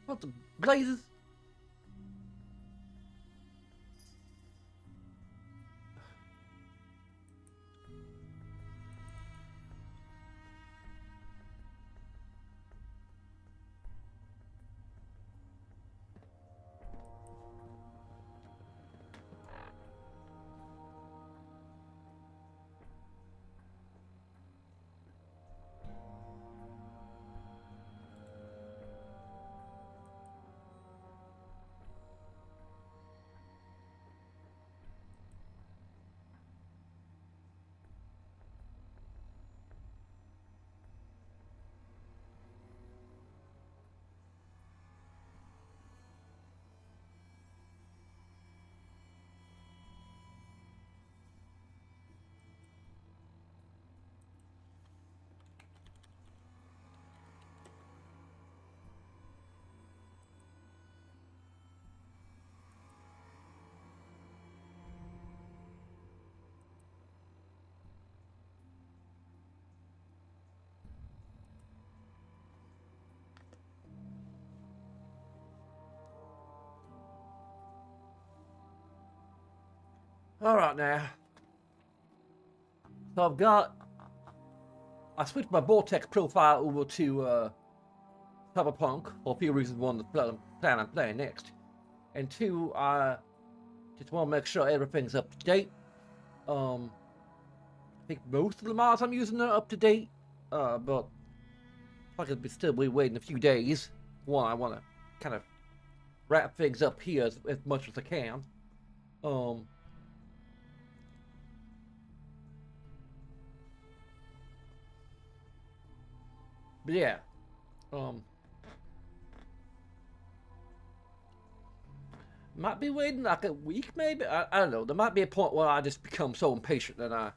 What the blazes? Alright now. So I switched my Vortex profile over to Cyberpunk for a few reasons. One, the plan I'm playing next. And two, I just want to make sure everything's up to date. I think most of the mods I'm using are up to date. But I could still be waiting a few days. One, I want to kind of wrap things up here as much as I can. But yeah, might be waiting like a week, maybe. I don't know. There might be a point where I just become so impatient that I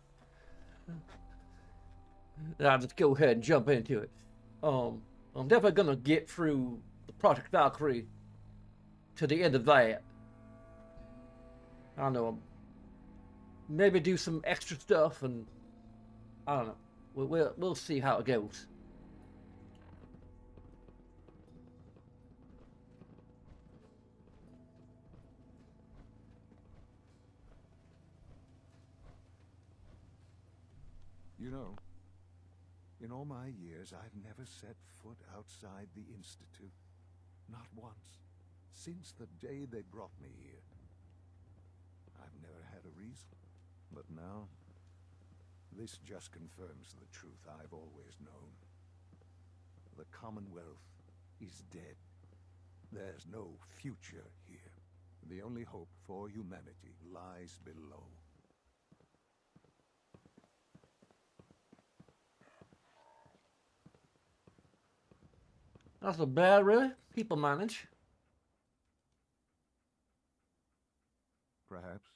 just go ahead and jump into it. I'm definitely gonna get through the Project Valkyrie to the end of that. I don't know. Maybe do some extra stuff, and I don't know. We'll see how it goes. You know, in all my years, I've never set foot outside the Institute. Not once. Since the day they brought me here. I've never had a reason. But now, this just confirms the truth I've always known. The Commonwealth is dead. There's no future here. The only hope for humanity lies below. That's not bad, really. People manage. Perhaps.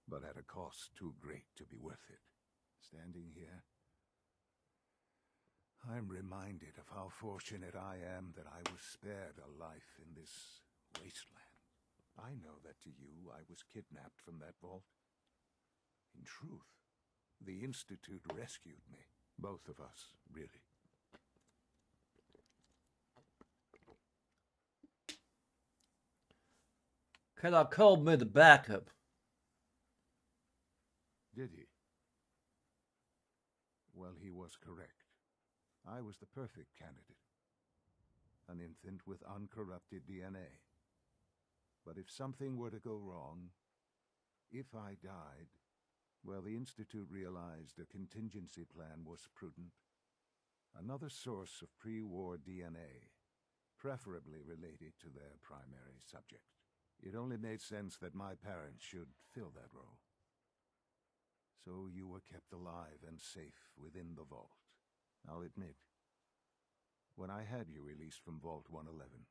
But at a cost too great to be worth it. Standing here, I'm reminded of how fortunate I am that I was spared a life in this wasteland. I know that to you, I was kidnapped from that vault. In truth, the Institute rescued me. Both of us, really. Kellogg called me the backup. Did he? Well, he was correct. I was the perfect candidate. An infant with uncorrupted DNA. But if something were to go wrong, if I died, well, the Institute realized a contingency plan was prudent. Another source of pre-war DNA, preferably related to their primary subject. It only made sense that my parents should fill that role. So you were kept alive and safe within the vault. I'll admit, when I had you released from Vault 111,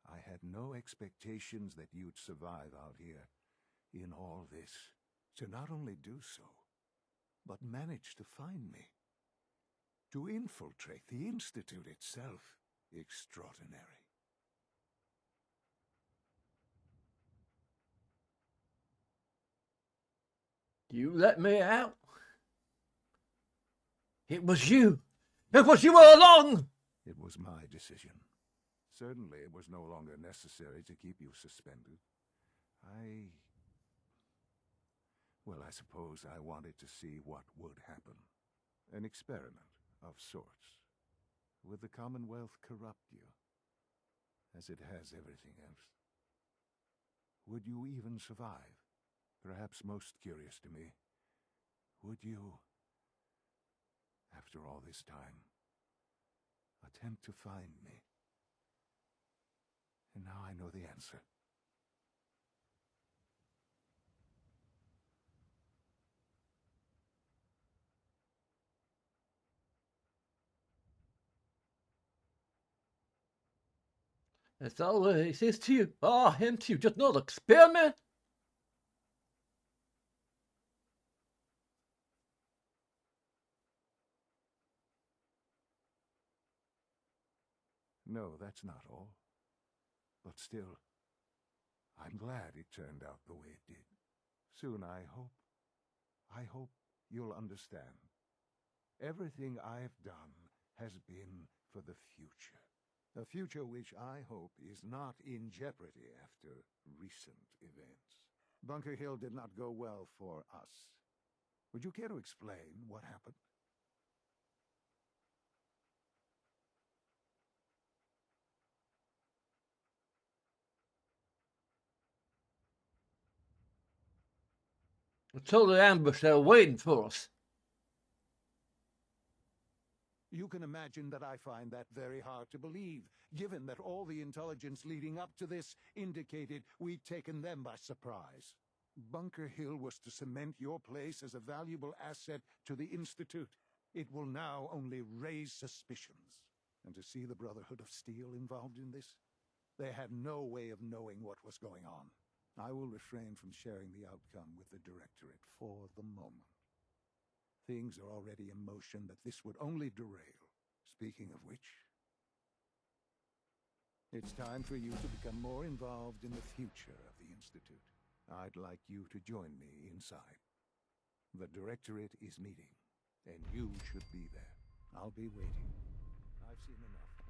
I had no expectations that you'd survive out here in all this. To not only do so, but manage to find me. To infiltrate the Institute itself. Extraordinary. You let me out. It was you. It was you all along. It was my decision. Certainly it was no longer necessary to keep you suspended. Well, I suppose I wanted to see what would happen. An experiment of sorts. Would the Commonwealth corrupt you, as it has everything else? Would you even survive? Perhaps most curious to me, would you, after all this time, attempt to find me? And now I know the answer. It's all he says to you. Ah, him too. Just another experiment. No, that's not all. But still, I'm glad it turned out the way it did. Soon, I hope you'll understand. Everything I've done has been for the future. A future which I hope is not in jeopardy after recent events. Bunker Hill did not go well for us. Would you care to explain what happened? Until the ambush, they're waiting for us. You can imagine that I find that very hard to believe, given that all the intelligence leading up to this indicated we'd taken them by surprise. Bunker Hill was to cement your place as a valuable asset to the Institute. It will now only raise suspicions. And to see the Brotherhood of Steel involved in this? They had no way of knowing what was going on. I will refrain from sharing the outcome with the Directorate for the moment. Things are already in motion that this would only derail. Speaking of which, it's time for you to become more involved in the future of the Institute. I'd like you to join me inside. The Directorate is meeting, and you should be there. I'll be waiting. I've seen enough.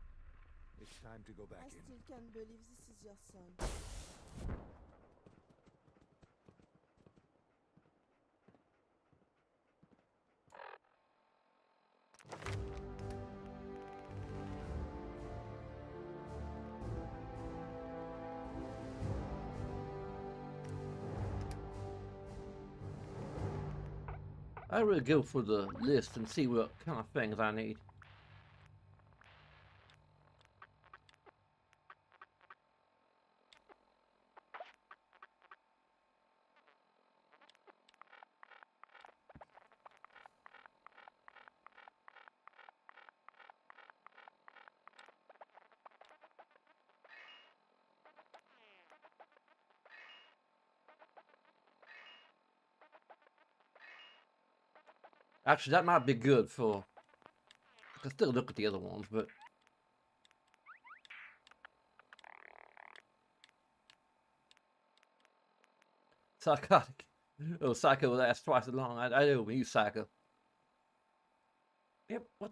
It's time to go back I in. still can't believe this is your son. I really go for the list and see what kind of things I need. Actually, that might be good for... I can still look at the other ones, but... Psychotic. Oh, Psycho lasts twice as long. I know when you Psycho. Yep, what?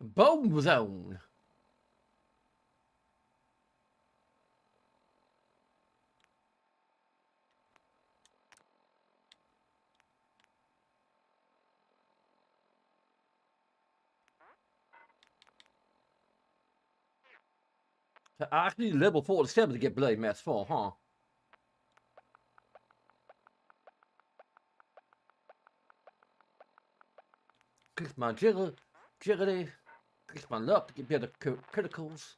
Bone Zone. I actually need level 47 to get Bloody Mess 4, huh? Increase my agility, increase my luck to get better criticals.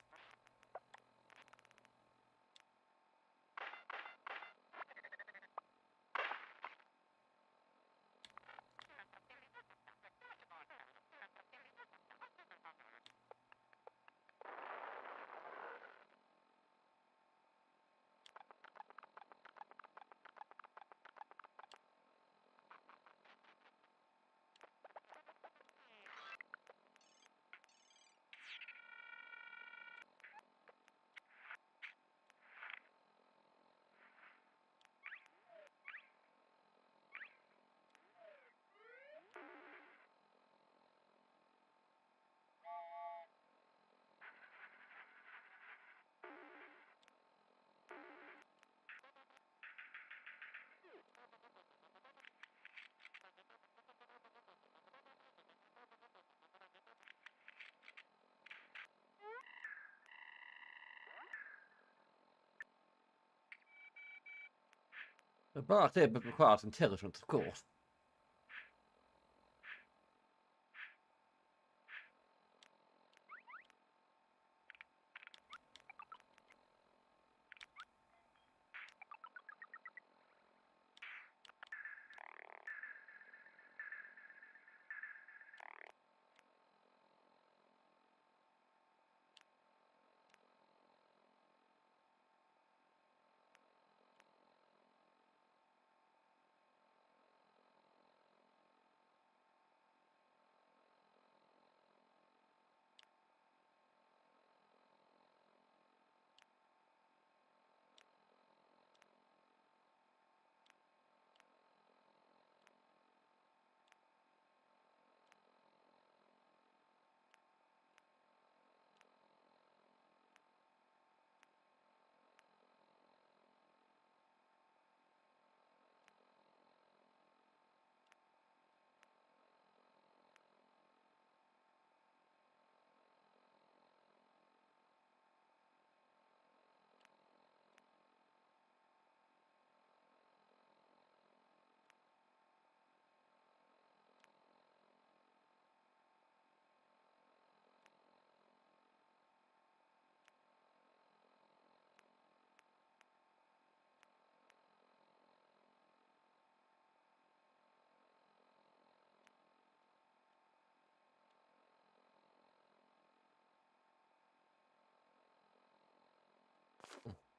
But it requires intelligence, of course.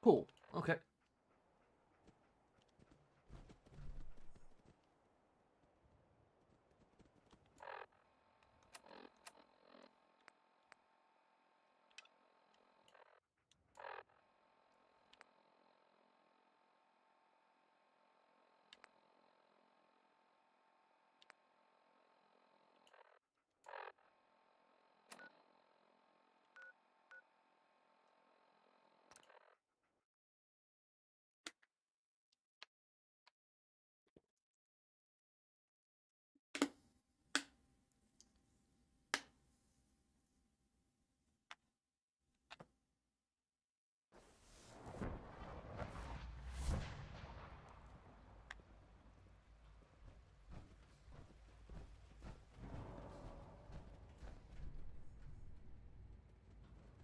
Cool. Okay.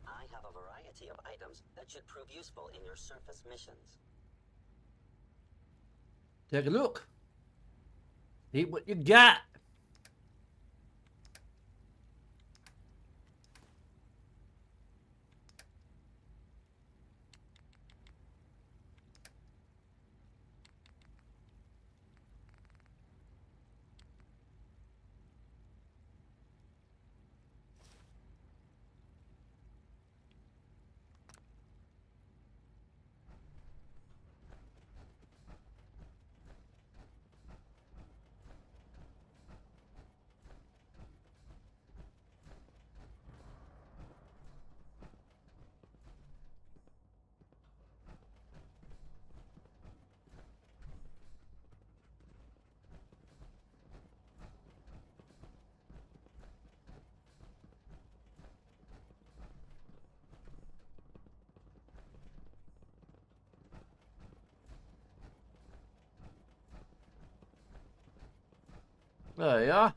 I have a variety of items that should prove useful in your surface missions. Take a look. See what you got. There you are.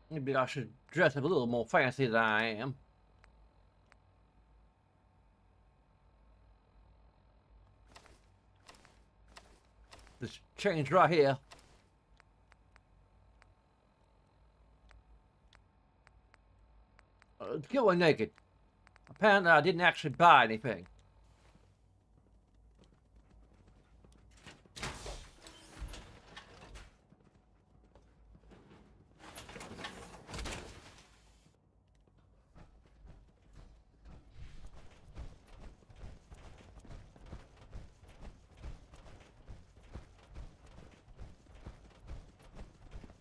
Maybe I should dress up a little more fancy than I am. This change right here. Going naked. Apparently I didn't actually buy anything.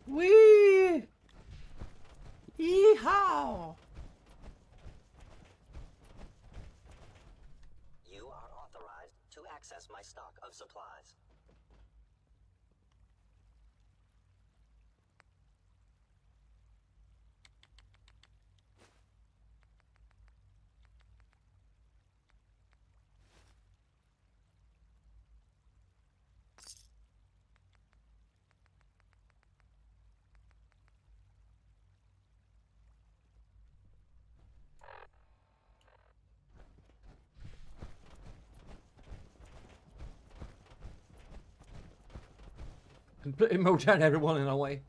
Whee! Yeehaw! You are authorized to access my stock of supplies. Completely mow down everyone in a way.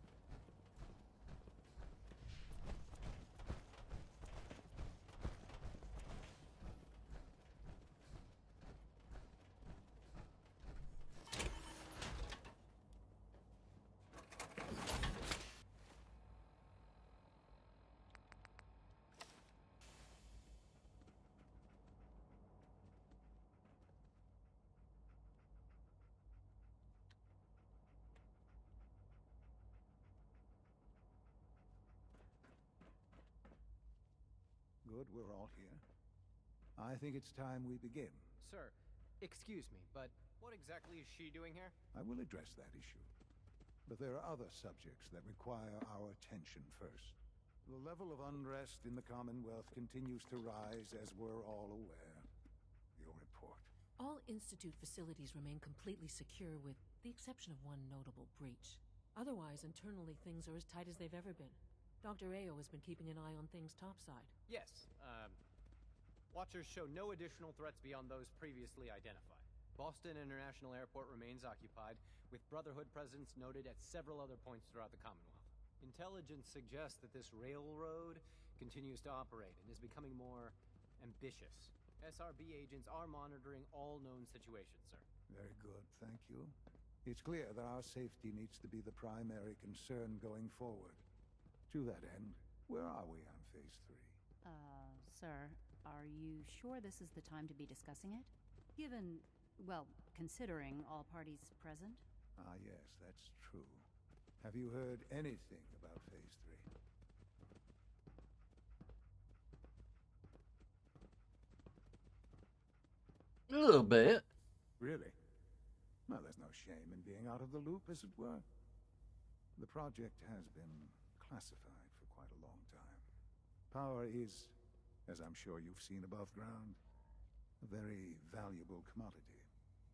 Good, we're all here. I think it's time we begin. Sir, excuse me, but what exactly is she doing here? I will address that issue. But there are other subjects that require our attention first. The level of unrest in the Commonwealth continues to rise, as we're all aware. Your report. All Institute facilities remain completely secure with the exception of one notable breach. Otherwise, internally, things are as tight as they've ever been. Dr. Ayo has been keeping an eye on things topside. Yes, Watchers show no additional threats beyond those previously identified. Boston International Airport remains occupied, with Brotherhood presence noted at several other points throughout the Commonwealth. Intelligence suggests that this railroad continues to operate and is becoming more ambitious. SRB agents are monitoring all known situations, sir. Very good, thank you. It's clear that our safety needs to be the primary concern going forward. To that end, where are we on Phase 3? Sir, are you sure this is the time to be discussing it? Given, well, considering all parties present? Ah, yes, that's true. Have you heard anything about Phase 3? A little bit. Really? Well, there's no shame in being out of the loop, as it were. The project has been classified for quite a long time. Power is, as I'm sure you've seen above ground, a very valuable commodity.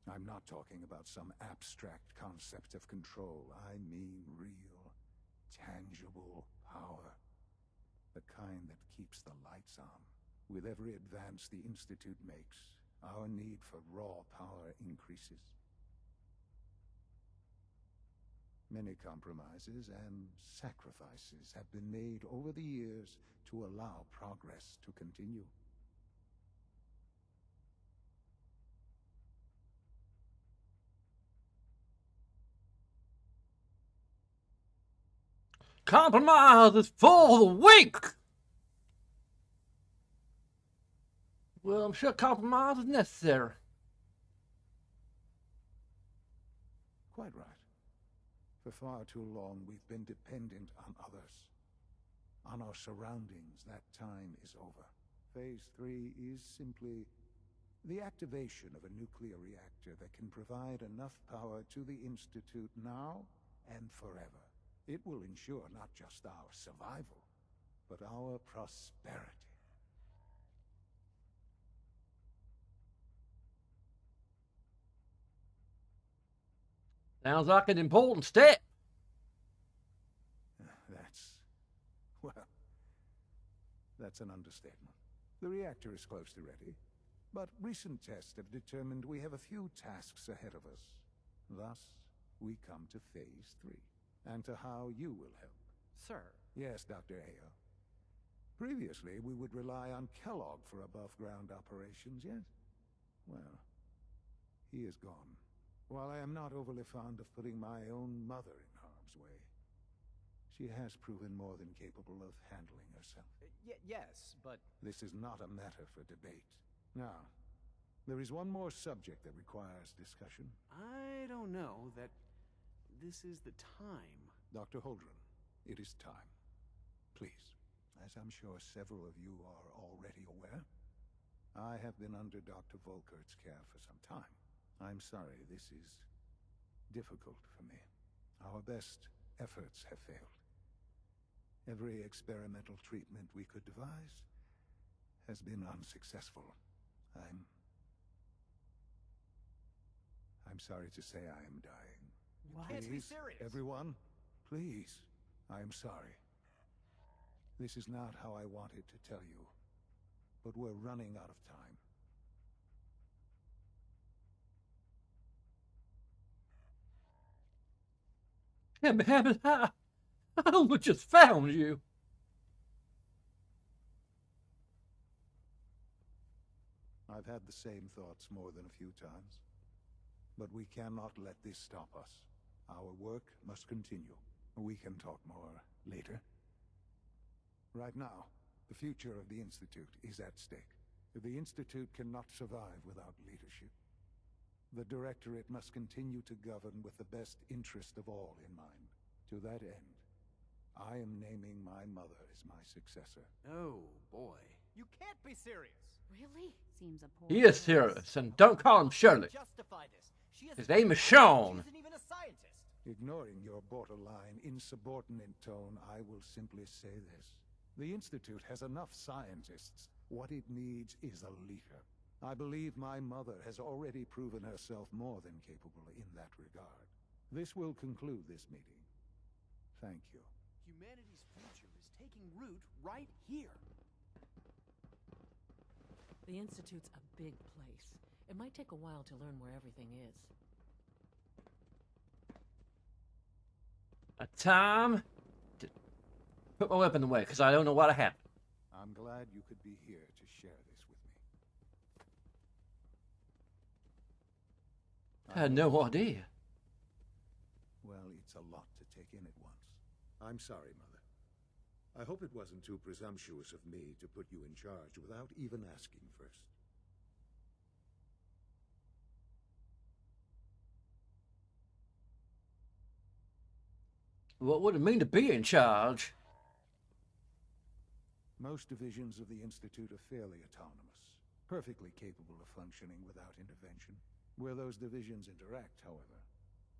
I'm not talking about some abstract concept of control. I mean real, tangible power. The kind that keeps the lights on. With every advance the Institute makes, our need for raw power increases. Many compromises and sacrifices have been made over the years to allow progress to continue. Compromise is for the weak! Well, I'm sure compromise is necessary. Quite right. For far too long, we've been dependent on others. On our surroundings. That time is over. Phase 3 is simply the activation of a nuclear reactor that can provide enough power to the Institute now and forever. It will ensure not just our survival, but our prosperity. Sounds like an important step. That's an understatement. The reactor is close to ready, but recent tests have determined we have a few tasks ahead of us. Thus, we come to Phase 3, and to how you will help. Sir. Yes, Dr. Ayo. Previously, we would rely on Kellogg for above-ground operations, yes? Well, he is gone. While I am not overly fond of putting my own mother in harm's way, she has proven more than capable of handling herself. Yes, but... This is not a matter for debate. Now, there is one more subject that requires discussion. I don't know that this is the time. Dr. Holdren, it is time. Please. As I'm sure several of you are already aware, I have been under Dr. Volkert's care for some time. I'm sorry, this is difficult for me. Our best efforts have failed. Every experimental treatment we could devise has been unsuccessful. I'm sorry to say I am dying. What? Can't be serious. Everyone, please. I am sorry. This is not how I wanted to tell you, but we're running out of time. I almost just found you. I've had the same thoughts more than a few times. But we cannot let this stop us. Our work must continue. We can talk more later. Right now, the future of the Institute is at stake. The Institute cannot survive without leadership. The Directorate must continue to govern with the best interest of all in mind. To that end, I am naming my mother as my successor. Oh, boy. You can't be serious. Really? Seems a poor He is choice. serious, and don't call him Shirley. Justify this. She His name is Sean. She isn't even a scientist. Ignoring your borderline, insubordinate tone, I will simply say this. The Institute has enough scientists. What it needs is a leader. I believe my mother has already proven herself more than capable in that regard. This will conclude this meeting. Thank you. Humanity's future is taking root right here. The Institute's a big place. It might take a while to learn where everything is. A time to put my weapon away, because I don't know what happened. I'm glad you could be here to share this with me. I had no idea. Well, it's a lot to take in at once. I'm sorry, Mother. I hope it wasn't too presumptuous of me to put you in charge without even asking first. What would it mean to be in charge? Most divisions of the Institute are fairly autonomous, perfectly capable of functioning without intervention. Where those divisions interact, however,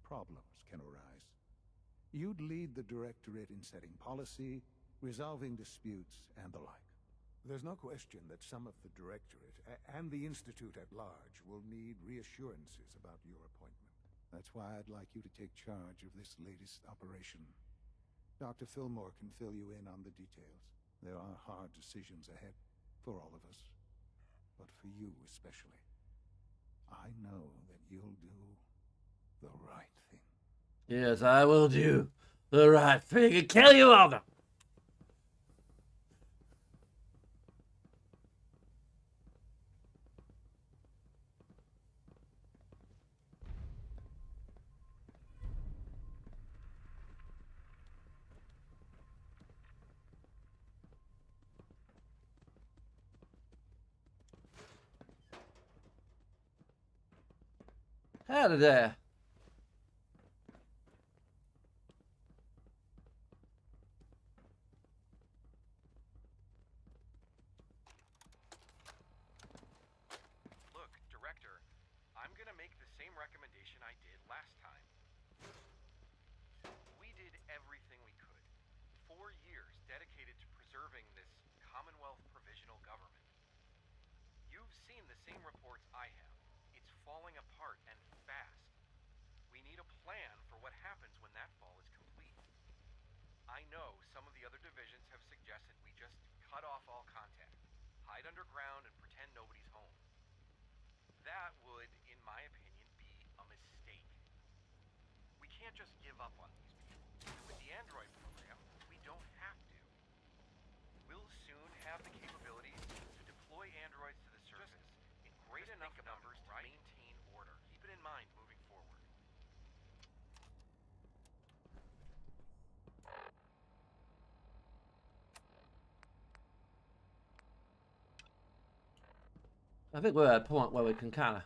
problems can arise. You'd lead the Directorate in setting policy, resolving disputes, and the like. There's no question that some of the Directorate and the Institute at large will need reassurances about your appointment. That's why I'd like you to take charge of this latest operation. Dr. Fillmore can fill you in on the details. There are hard decisions ahead, for all of us, but for you especially. I know that you'll do the right thing. Yes, I will do the right thing and kill you all. Out of there. Look, Director, I'm gonna make the same recommendation I did last time. We did everything we could. 4 years dedicated to preserving this Commonwealth provisional government. You've seen the same reports I have. It's falling apart and fast. We need a plan for what happens when that fall is complete. I know some of the other divisions have suggested we just cut off all contact, hide underground, and pretend nobody's home. That would, in my opinion, be a mistake. We can't just give up on these people. And with the Android program, we don't have to. We'll soon have the capabilities to deploy androids to the surface in great enough numbers to maintain order. Keep it in mind moving forward. I think we're at a point where we can kind of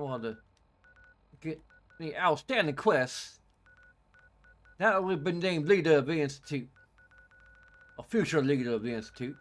want to get the outstanding quest. Now that we've been named leader of the Institute, or future leader of the Institute.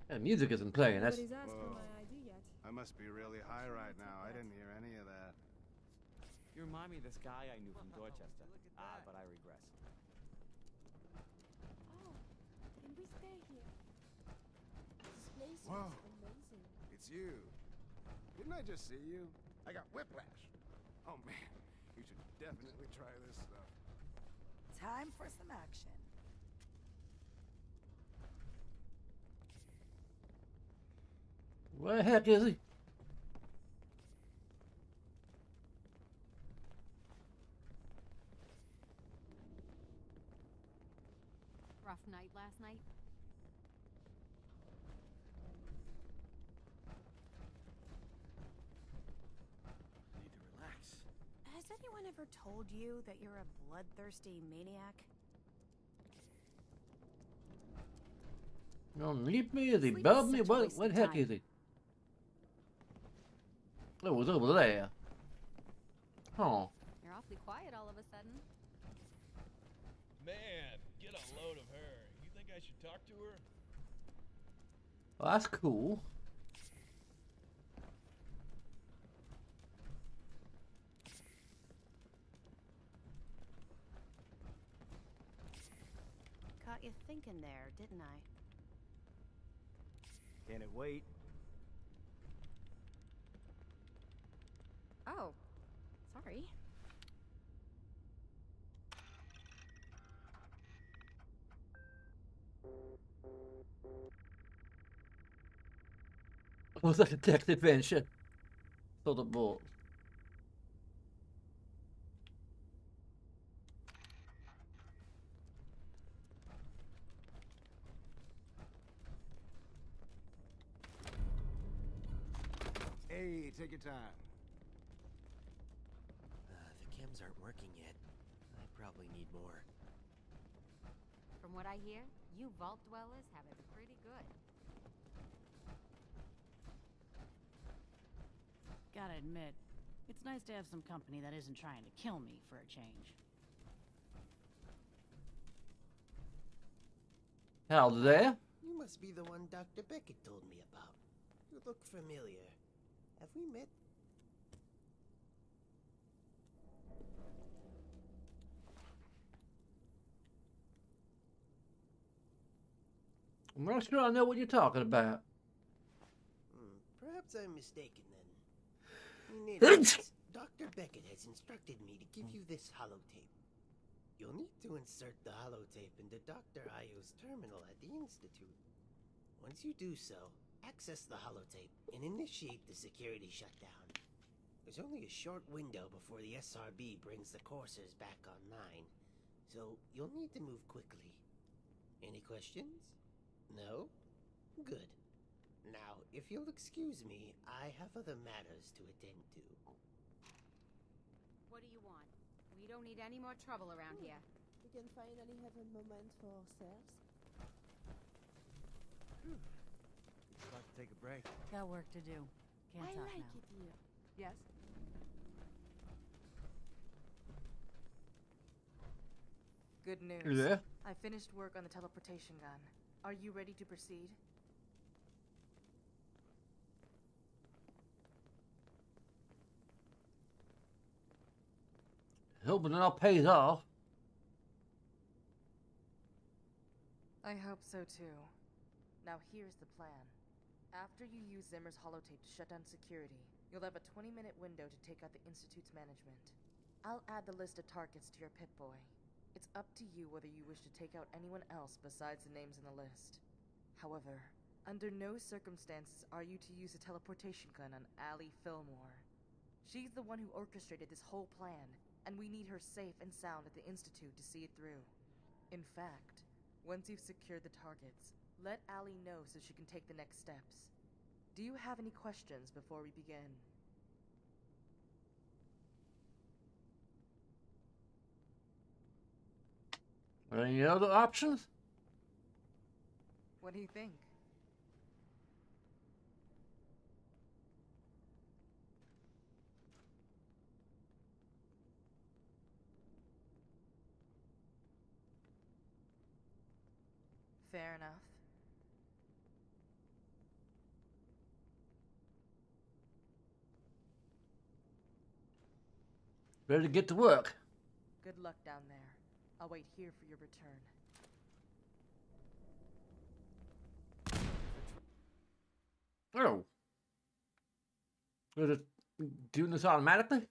And music isn't playing. That's Nobody's asked for Whoa. my ID yet. I must be really high right now. I didn't hear any of that. You remind me of this guy I knew from Dorchester. But I regress. Oh, can we stay here? This place Whoa. is amazing. It's you. Didn't I just see you? I got whiplash. Oh man, you should definitely try this stuff. Time for some action. where the heck is he? Rough night last night? I need to relax. Has anyone ever told you that you're a bloodthirsty maniac? Don't leave me? Is he Sleep above is me? such a What waste the of heck time. is he? Oh, it was over there. Oh. You're awfully quiet all of a sudden. Man, get a load of her. You think I should talk to her? Well, that's cool. Caught you thinking there, didn't I? Can it wait? Oh, sorry. Was that a text adventure? Sort of bought. Hey, take your time. The chems aren't working yet. I probably need more. From what I hear, you vault dwellers have it pretty good. Gotta admit, it's nice to have some company that isn't trying to kill me for a change. Hell there? You must be the one Dr. Beckett told me about. You look familiar. Have we met? I'm not sure I know what you're talking about. Perhaps I'm mistaken then. In any case, Dr. Beckett has instructed me to give you this holotape. You'll need to insert the holotape into Dr. Ayo's terminal at the Institute. Once you do so, access the holotape and initiate the security shutdown. There's only a short window before the SRB brings the coursers back online, so you'll need to move quickly. Any questions? No? Good. Now, if you'll excuse me, I have other matters to attend to. What do you want? We don't need any more trouble around here. We can finally have a moment for ourselves. I'd like to take a break. Got work to do. Can't I talk like now. it here. Yes? Good news. Yeah? I finished work on the teleportation gun. Are you ready to proceed? Hoping it all pays off. I hope so too. Now here's the plan. After you use Zimmer's holotape to shut down security, you'll have a 20-minute window to take out the Institute's management. I'll add the list of targets to your Pip-Boy. It's up to you whether you wish to take out anyone else besides the names in the list. However, under no circumstances are you to use a teleportation gun on Allie Fillmore. She's the one who orchestrated this whole plan, and we need her safe and sound at the Institute to see it through. In fact, once you've secured the targets, let Allie know so she can take the next steps. Do you have any questions before we begin? Any other options? What do you think? Fair enough. Ready to get to work. Good luck down there. I'll wait here for your return. Oh. Is it doing this automatically?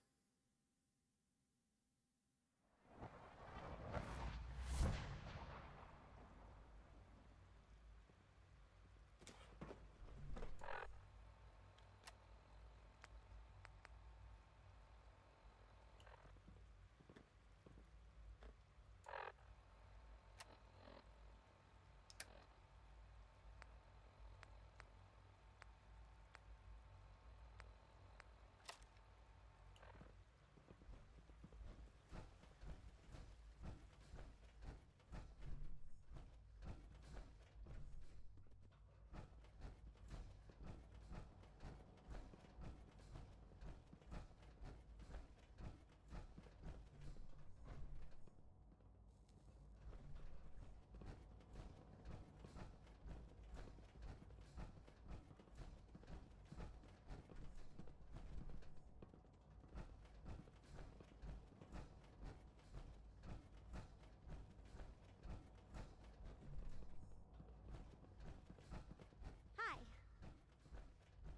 Hi.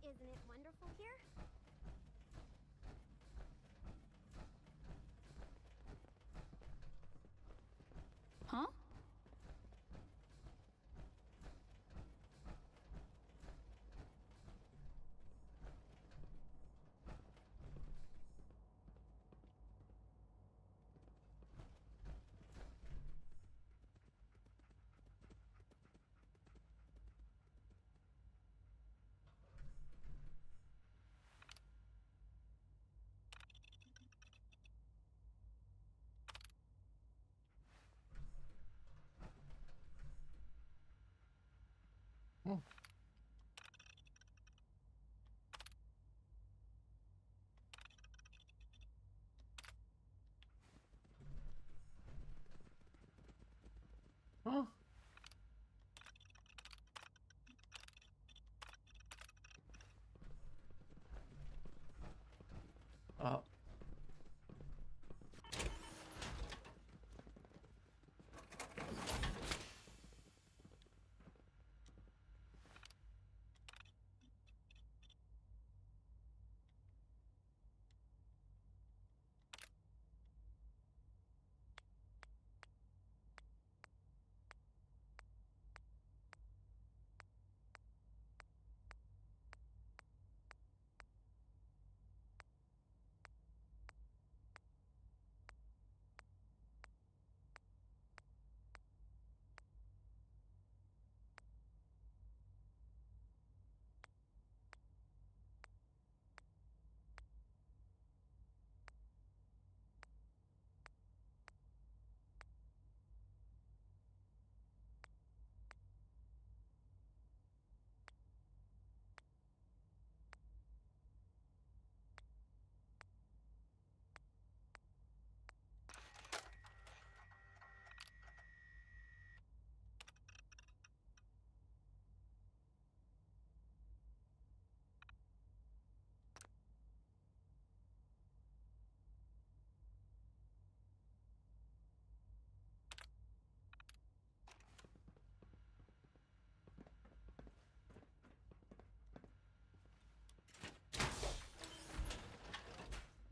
Isn't it wonderful here? Huh? Huh? Uh.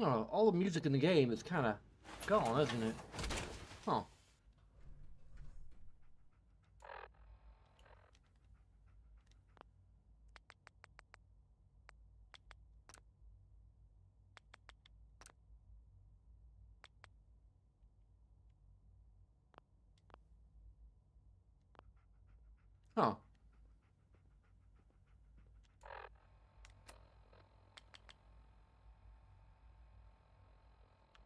Oh, all the music in the game is kind of gone, isn't it? Huh. Huh.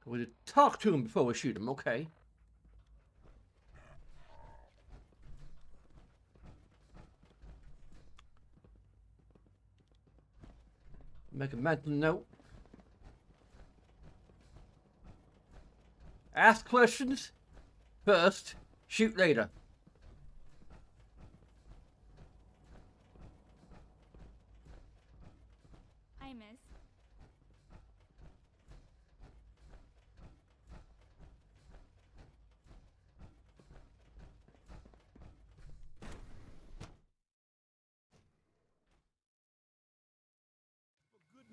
We talk to him before we shoot him, okay. Make a mental note. Ask questions first, shoot later. Hi, miss.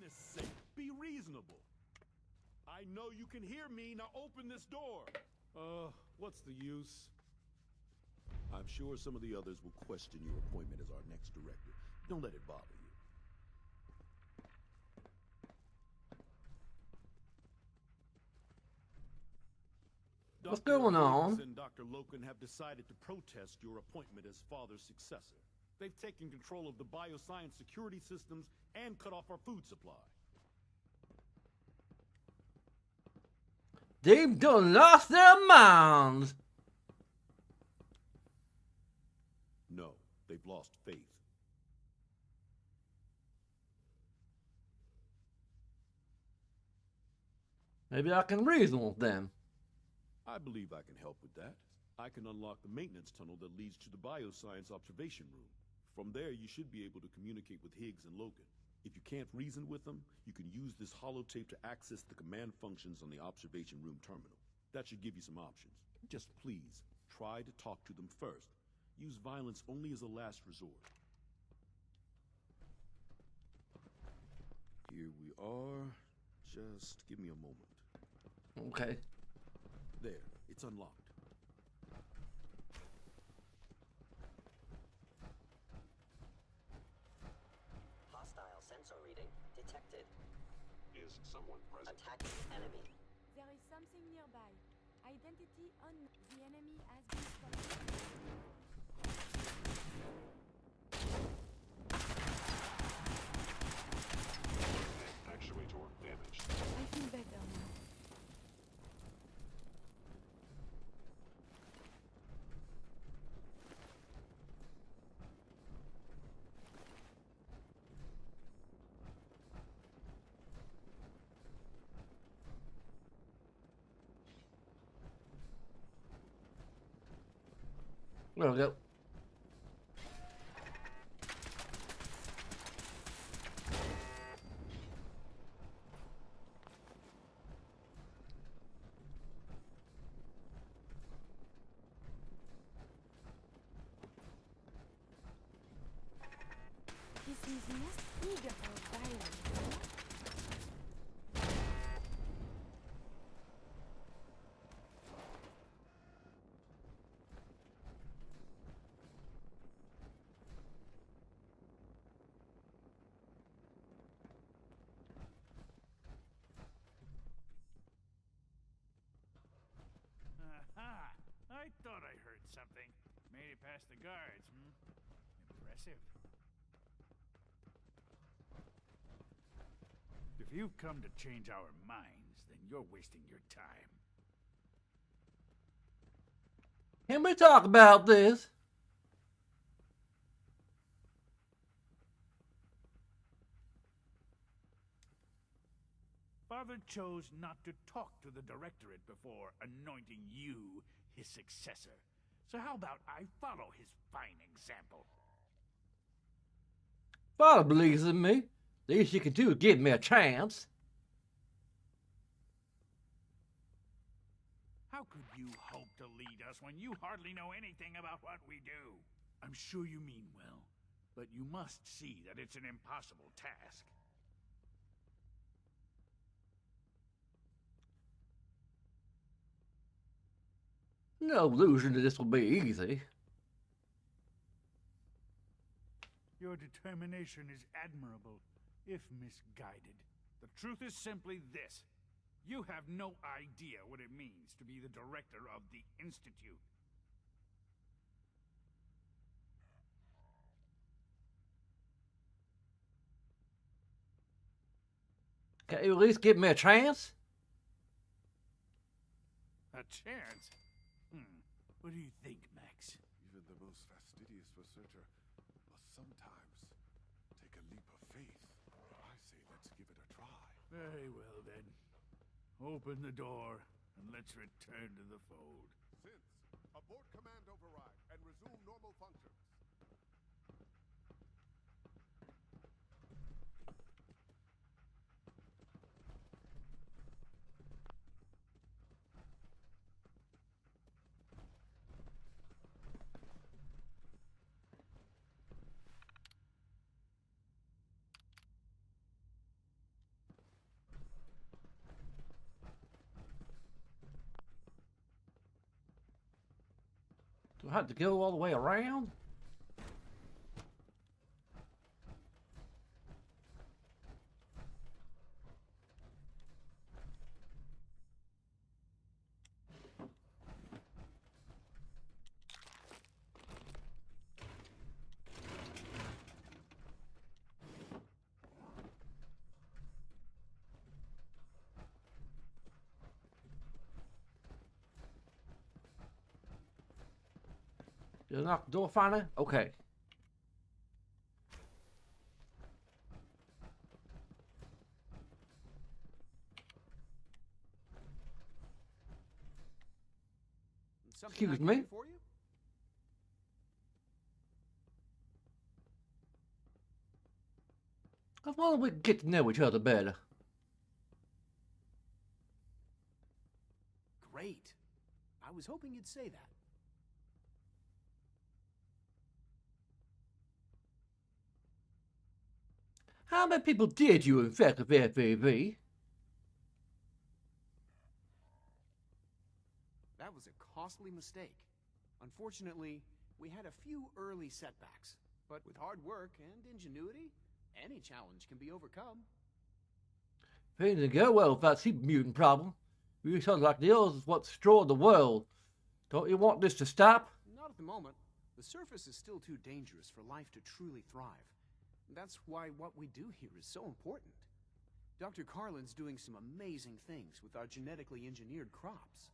goodness sake, be reasonable. I know you can hear me, now open this door. What's the use? I'm sure some of the others will question your appointment as our next director. Don't let it bother you. What's Dr. going on? Higgs and Dr. Loken have decided to protest your appointment as father's successor. They've taken control of the bioscience security systems and cut off our food supply. They've done lost their minds. No, they've lost faith. Maybe I can reason with them. I believe I can help with that. I can unlock the maintenance tunnel that leads to the bioscience observation room. From there, you should be able to communicate with Higgs and Logan. If you can't reason with them, you can use this holotape to access the command functions on the observation room terminal. That should give you some options. Just please, try to talk to them first. Use violence only as a last resort. Here we are. Just give me a moment. Okay. There, it's unlocked. Hostile sensor reading detected. Is someone present? Attacking enemy. There is something nearby. Identity unknown. The enemy has been spotted. Actuator damaged. I feel better now. There we go. This is most eager for violence. Aha! I thought I heard something. Made it past the guards, Impressive. If you've come to change our minds, then you're wasting your time. Can we talk about this? Father chose not to talk to the Directorate before anointing you his successor. So how about I follow his fine example? Father believes in me. The least you can do is give me a chance. How could you hope to lead us when you hardly know anything about what we do? I'm sure you mean well, but you must see that it's an impossible task. No illusion that this will be easy. Your determination is admirable, if misguided. The truth is simply this. You have no idea what it means to be the director of the Institute. Can you at least give me a chance? A chance? What do you think, Max? Even the most fastidious researcher must sometimes take a leap of faith. I say let's give it a try. Very well, then. Open the door, and let's return to the fold. Since, abort command override and resume normal functions. Do I have to go all the way around? Did I knock the door finally? Okay. Something I Excuse can me? do for you? I wonder if we can get to know each other better. Great. I was hoping you'd say that. How many people did you infect with FAV? That was a costly mistake. Unfortunately, we had a few early setbacks. But with hard work and ingenuity, any challenge can be overcome. Things didn't go well with that super mutant problem. We sound like the others is what destroyed the world. Don't you want this to stop? Not at the moment. The surface is still too dangerous for life to truly thrive. That's why what we do here is so important. Dr. Carlin's doing some amazing things with our genetically engineered crops.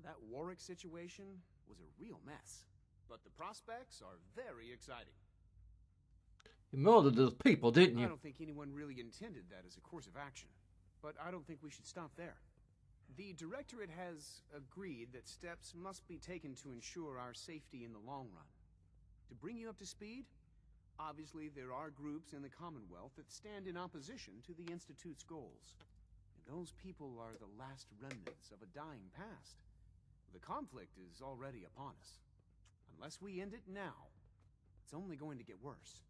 That Warwick situation was a real mess, but the prospects are very exciting. You murdered those people, didn't I you? don't think anyone really intended that as a course of action, but I don't think we should stop there. The Directorate has agreed that steps must be taken to ensure our safety in the long run. To bring you up to speed, obviously there are groups in the Commonwealth that stand in opposition to the Institute's goals. And those people are the last remnants of a dying past. The conflict is already upon us. Unless we end it now, it's only going to get worse.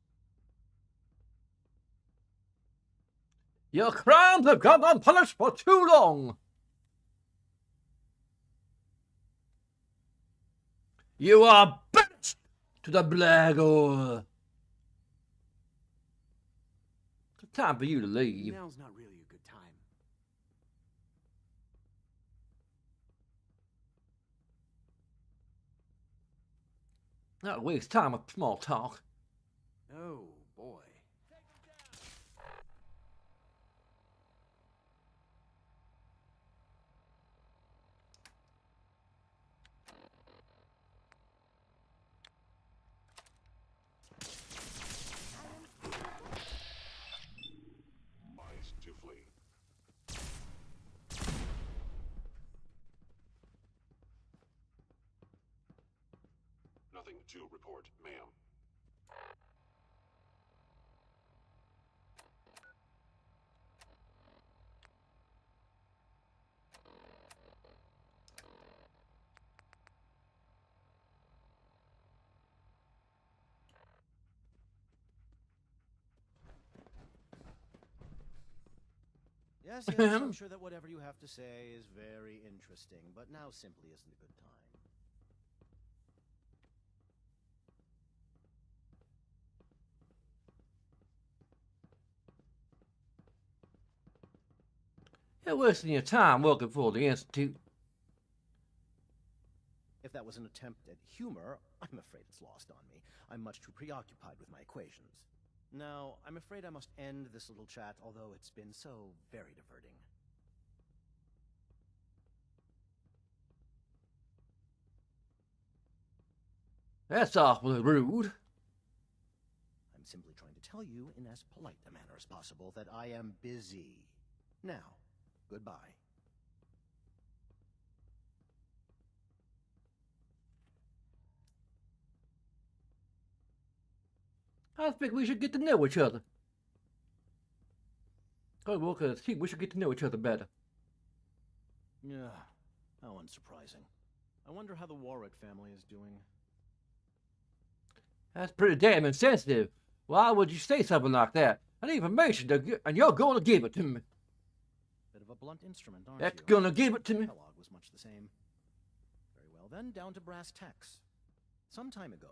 Your crimes have gone unpunished for too long. You are banished to the Black Hole. It's time for you to leave. Now's not really a good time. Not waste time with small talk. Oh, boy. Eyes to flee. Nothing to report, ma'am. Yes, yes, I'm sure that whatever you have to say is very interesting, but now simply isn't a good time. You're wasting your time working for the Institute. If that was an attempt at humor, I'm afraid it's lost on me. I'm much too preoccupied with my equations. Now, I'm afraid I must end this little chat, although it's been so very diverting. That's awfully rude. I'm simply trying to tell you in as polite a manner as possible that I am busy. Now, goodbye. I think we should get to know each other. Go work as a team, we should get to know each other better. Yeah, how unsurprising. I wonder how the Warwick family is doing. That's pretty damn insensitive. Why would you say something like that? I need information, and you're going to give it to me. Bit of a blunt instrument, aren't That's you? going to give it to me. Dialogue was much the same. Very well then, down to brass tacks. Some time ago,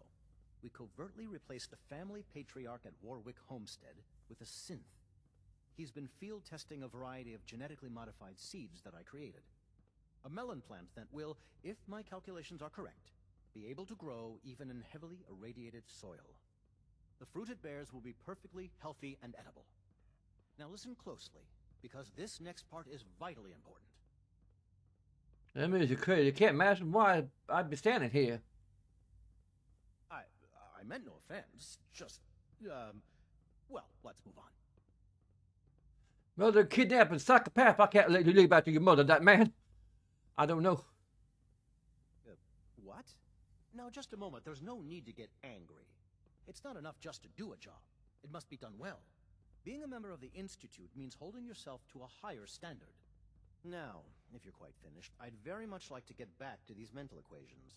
we covertly replaced the family patriarch at Warwick Homestead with a synth. He's been field testing a variety of genetically modified seeds that I created. A melon plant that will, if my calculations are correct, be able to grow even in heavily irradiated soil. The fruit it bears will be perfectly healthy and edible. Now listen closely, because this next part is vitally important. That means you're crazy. You can't imagine why I'd be standing here. I meant no offense. Just, well, let's move on. Mother kidnapping psychopath. I can't let you leave after your mother, that man. I don't know. What? Now, just a moment. There's no need to get angry. It's not enough just to do a job. It must be done well. Being a member of the Institute means holding yourself to a higher standard. Now, if you're quite finished, I'd very much like to get back to these mental equations.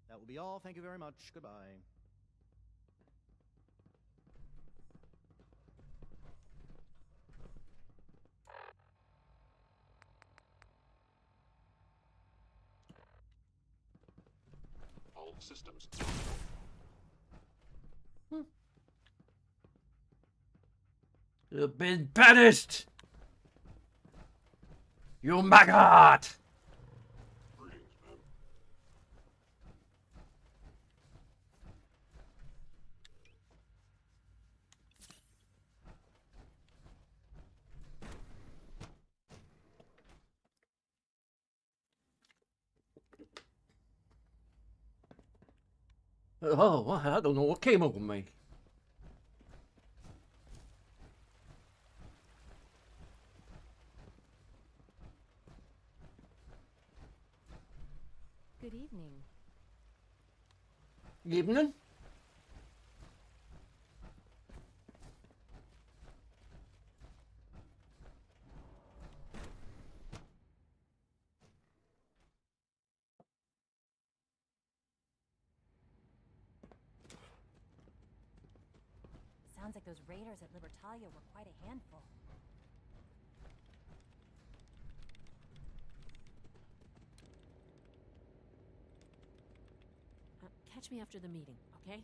That will be all. Thank you very much. Goodbye. All systems. You've been banished! You maggot! Oh, I don't know what came over me. Good evening. Evening? Sounds like those raiders at Libertalia were quite a handful. Catch me after the meeting, okay?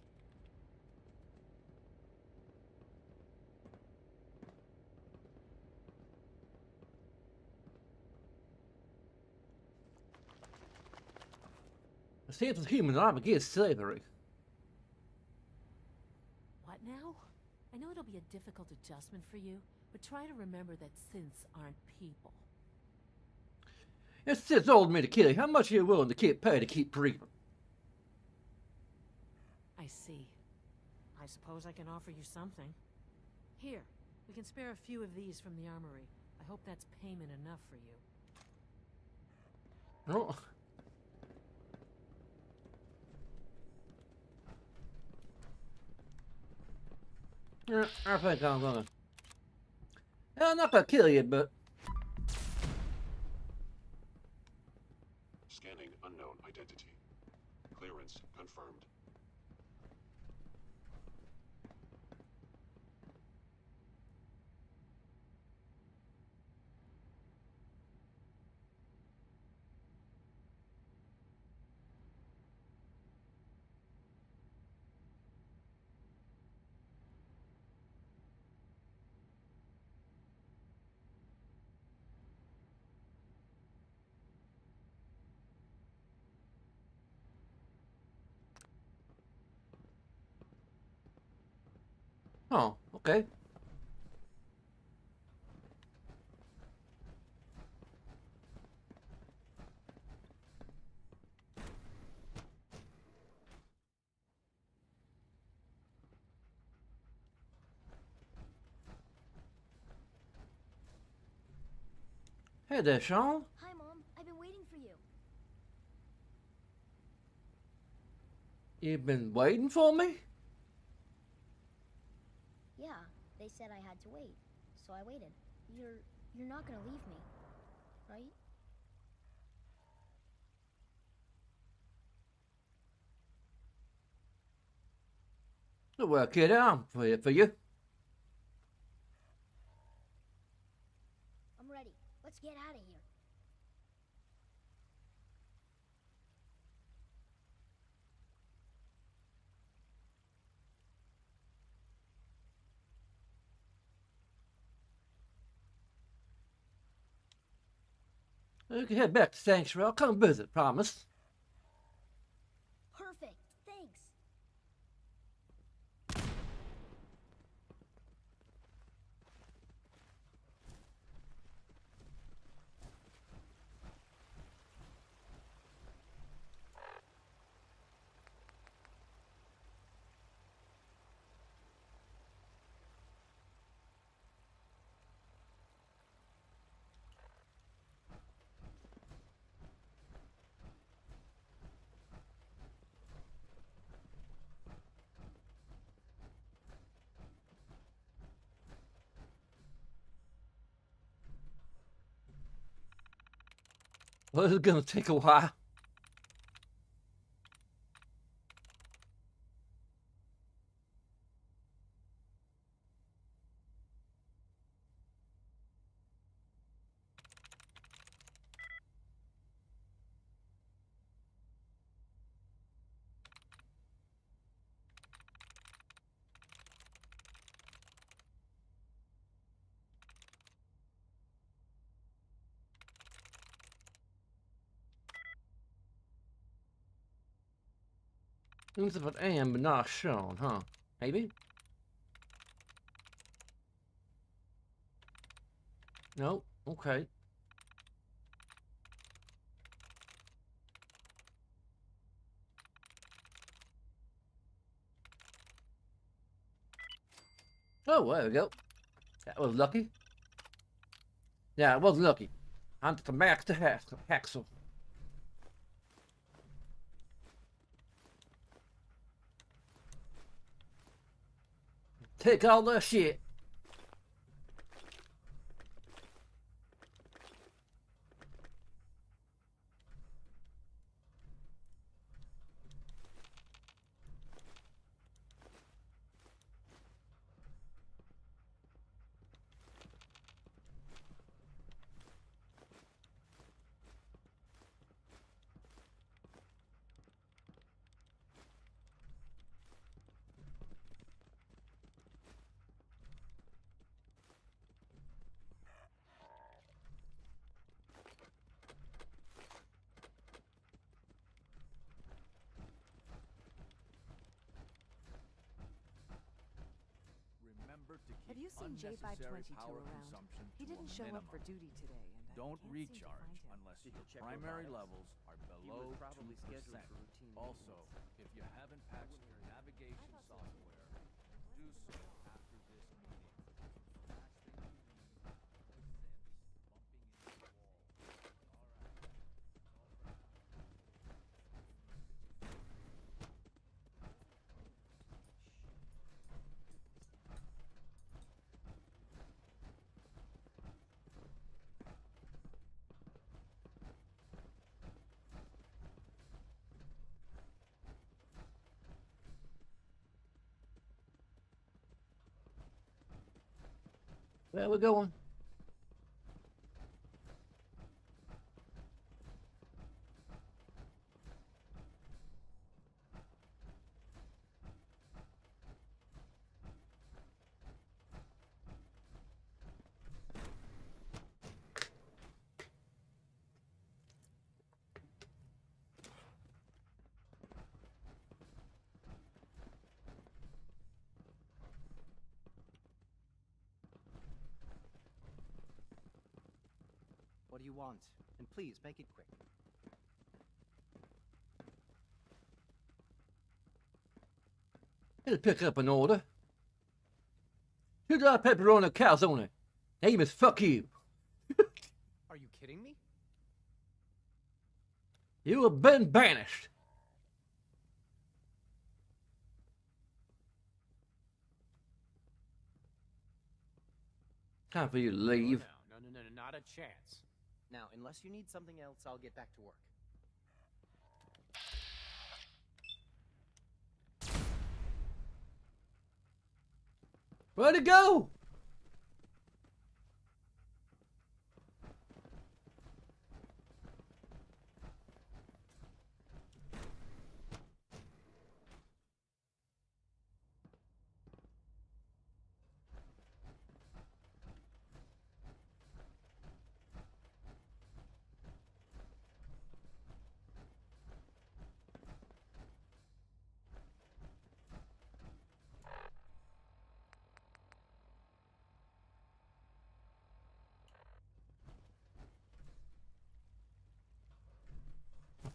It seems as humans are against slavery. What now? I know it'll be a difficult adjustment for you, but try to remember that synths aren't people. It's just old me to kill you. How much are you willing to pay to keep breathing? I see. I suppose I can offer you something. Here, we can spare a few of these from the armory. I hope that's payment enough for you. Oh. Yeah, I think I'm gonna... I'm not gonna kill you, but... Scanning unknown identity. Clearance confirmed. Oh, okay. Hey there, Sean. Hi, Mom. I've been waiting for you. You've been waiting for me? Yeah, they said I had to wait, so I waited. You're not gonna leave me, right? Well, kid, I'm for you. I'm ready. Let's get out of here. You can head back to Sanctuary. I'll come visit, promise. Perfect. Thanks. Well, this is gonna take a while. Seems if I am, but not shown, huh? Maybe? No? Okay. Oh, there we go. That was lucky. Yeah, it was lucky. I'm to max the Haxel. Take all that shit. Have you seen J522 around? He didn't show up for duty today, and I Don't can't seem to recharge find him. unless Did your you check primary robotics? levels are He below was probably 2%. scheduled for routine Also, maintenance. if you haven't patched your navigation software, do so after this meeting. Last thing you need are synths bumping into the wall. Where we going? What do you want? And please, make it quick. He'll pick up an order. $2 pepperoni calzone. Name is fuck you. Are you kidding me? You have been banished. Time for you to leave. Oh, no, not a chance. Now, unless you need something else, I'll get back to work. Where'd it go?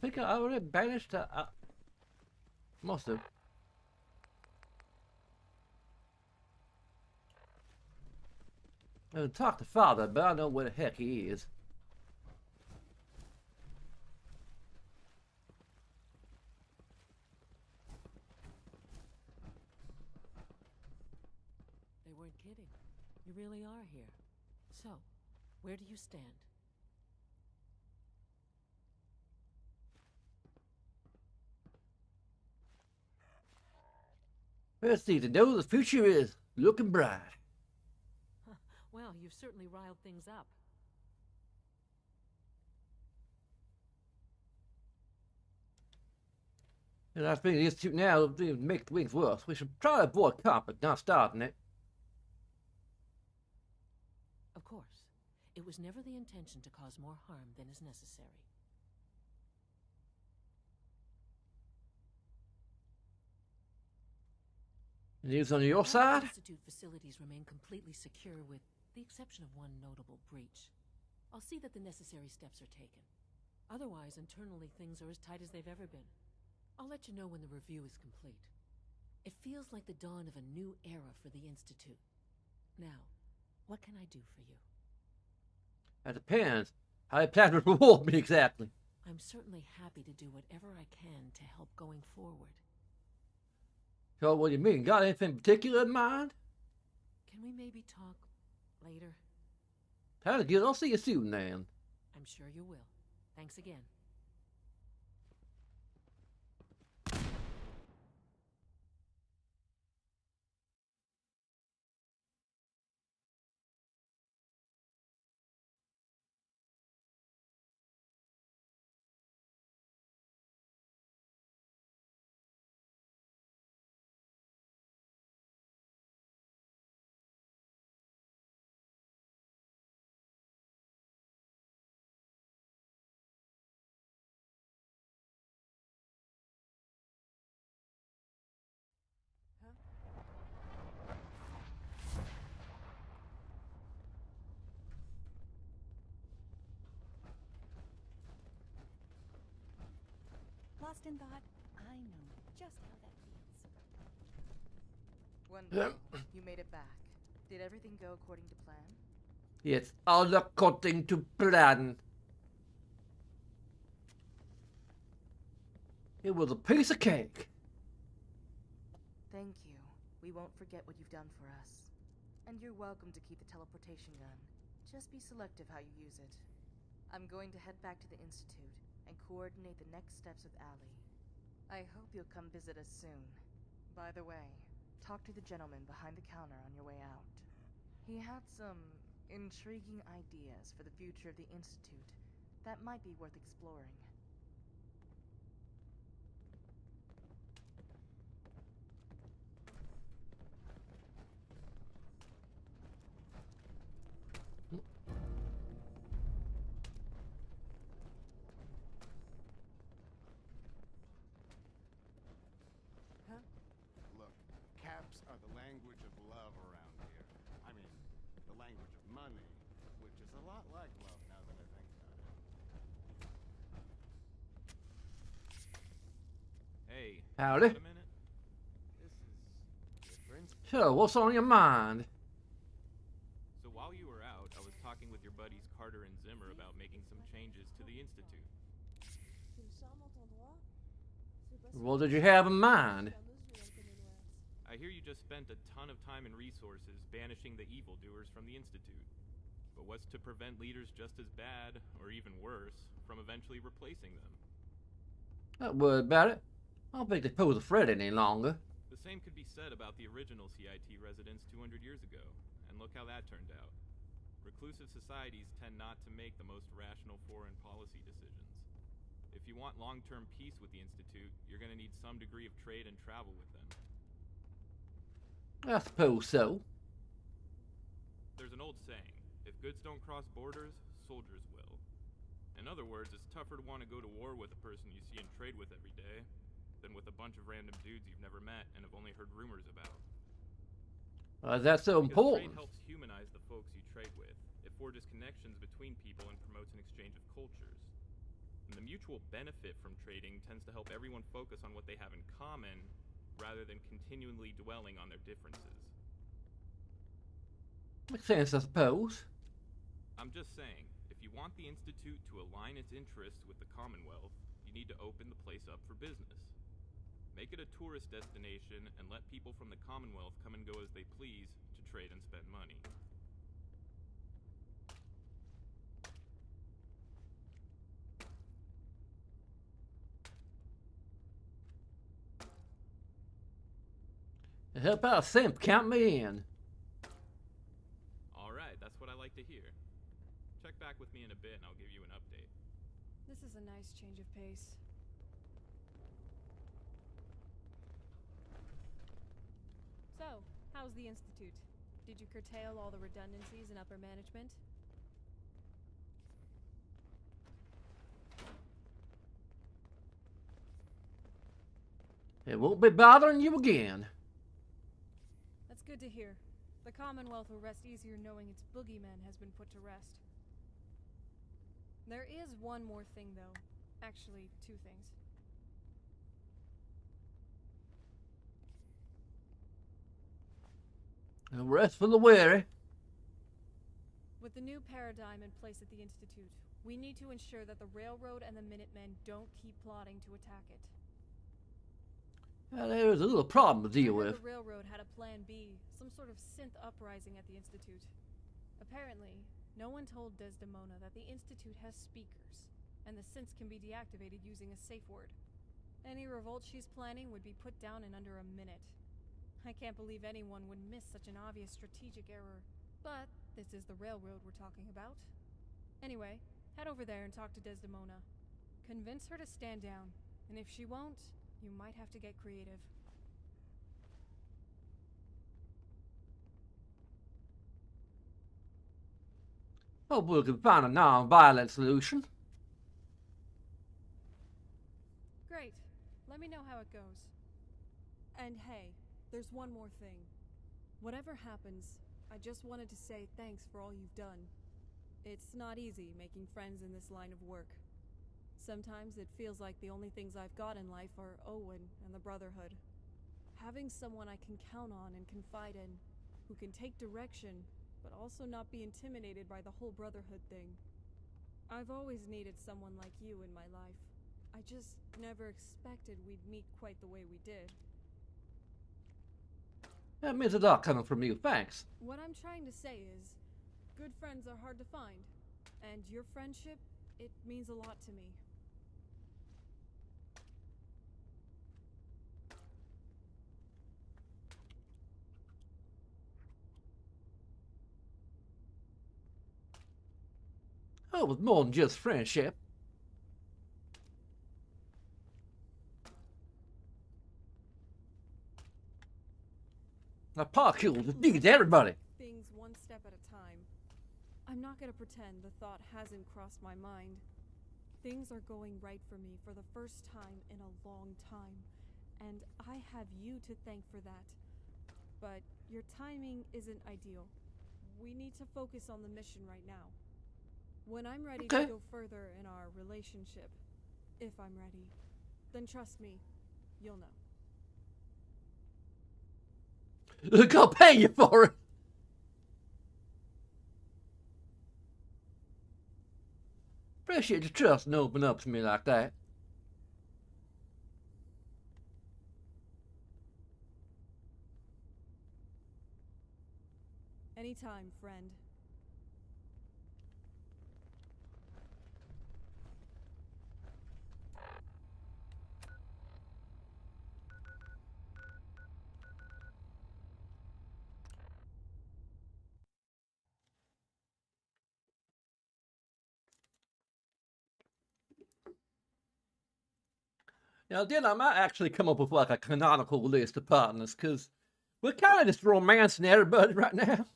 think I already banished must have. I haven't talked to Father, but I know where the heck he is. They weren't kidding. You really are here. So, where do you stand? Let's see, to know the future is looking bright. Well, you've certainly riled things up. And I think the Institute now will make things worse. We should try to avoid conflict, not starting it. Of course. It was never the intention to cause more harm than is necessary. News on your All side? Institute facilities remain completely secure with the exception of one notable breach. I'll see that the necessary steps are taken. Otherwise, internally, things are as tight as they've ever been. I'll let you know when the review is complete. It feels like the dawn of a new era for the Institute. Now, what can I do for you? That depends. How you plan to reward me exactly? I'm certainly happy to do whatever I can to help going forward. So what do you mean? Got anything particular in mind? Can we maybe talk later? Sounds good. I'll see you soon, then. I'm sure you will. Thanks again. Lost in thought? I know just how that feels. Wonderful. You made it back. Did everything go according to plan? It's all according to plan. It was a piece of cake. Thank you. We won't forget what you've done for us. And you're welcome to keep the teleportation gun. Just be selective how you use it. I'm going to head back to the Institute and coordinate the next steps with Allie. I hope you'll come visit us soon. By the way, talk to the gentleman behind the counter on your way out. He had some intriguing ideas for the future of the Institute that might be worth exploring. Look, caps are the language of love around here. I mean, the language of money, which is a lot like love now that I think about it. Hey, Howdy. wait a minute. This is different. Sure, what's on your mind? So while you were out, I was talking with your buddies Carter and Zimmer about making some changes to the Institute. What did you have in mind? I hear you just spent a ton of time and resources banishing the evildoers from the Institute. But what's to prevent leaders just as bad, or even worse, from eventually replacing them? Not worried about it. I don't think they pose a threat any longer. The same could be said about the original CIT residents 200 years ago, and look how that turned out. Reclusive societies tend not to make the most rational foreign policy decisions. If you want long-term peace with the Institute, you're going to need some degree of trade and travel with them. I suppose so. There's an old saying, if goods don't cross borders, soldiers will. In other words, it's tougher to want to go to war with a person you see and trade with every day than with a bunch of random dudes you've never met and have only heard rumors about. That's so Because important. trade helps humanize the folks you trade with. It forges connections between people and promotes an exchange of cultures. And the mutual benefit from trading tends to help everyone focus on what they have in common, rather than continually dwelling on their differences. Makes sense, I suppose. I'm just saying, if you want the Institute to align its interests with the Commonwealth, you need to open the place up for business. Make it a tourist destination and let people from the Commonwealth come and go as they please to trade and spend money. Help out, Simp. Count me in. Alright, that's what I like to hear. Check back with me in a bit and I'll give you an update. This is a nice change of pace. So, how's the Institute? Did you curtail all the redundancies in upper management? It won't be bothering you again. That's good to hear. The Commonwealth will rest easier knowing its boogeyman has been put to rest. There is one more thing, though. Actually, two things. A rest for the weary. With the new paradigm in place at the Institute, we need to ensure that the Railroad and the Minutemen don't keep plotting to attack it. There's a little problem to deal with. The Railroad had a plan B, some sort of synth uprising at the Institute. Apparently, no one told Desdemona that the Institute has speakers, and the synths can be deactivated using a safe word. Any revolt she's planning would be put down in under a minute. I can't believe anyone would miss such an obvious strategic error. But this is the Railroad we're talking about. Anyway, head over there and talk to Desdemona. Convince her to stand down, and if she won't, you might have to get creative. Hope we can find a non-violent solution. Great. Let me know how it goes. And hey, there's one more thing. Whatever happens, I just wanted to say thanks for all you've done. It's not easy making friends in this line of work. Sometimes it feels like the only things I've got in life are Owen and the Brotherhood. Having someone I can count on and confide in, who can take direction, but also not be intimidated by the whole Brotherhood thing. I've always needed someone like you in my life. I just never expected we'd meet quite the way we did. That means a lot coming from you, thanks. What I'm trying to say is, good friends are hard to find, and your friendship, it means a lot to me. Oh, it was more than just friendship. I parkour to beat everybody. Things one step at a time. I'm not gonna pretend the thought hasn't crossed my mind. Things are going right for me for the first time in a long time, and I have you to thank for that. But your timing isn't ideal. We need to focus on the mission right now. When I'm ready to go further in our relationship, if I'm ready, then trust me, you'll know. Look, I'll pay you for it. Appreciate your trust and open up to me like that. Anytime, friend. Now, then I might actually come up with like a canonical list of partners, because we're kind of just romancing everybody right now.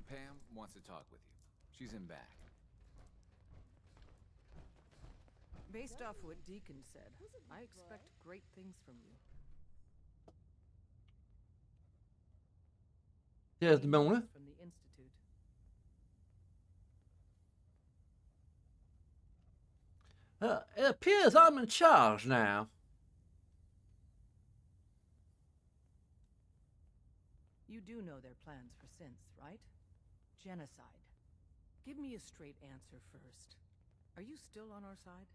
Pam wants to talk with you. She's in back. Based off what Deacon said, I expect great things from you. Desdemona. From the Institute. It appears I'm in charge now. You do know their plans for synths, right? Genocide. Give me a straight answer first. Are you still on our side?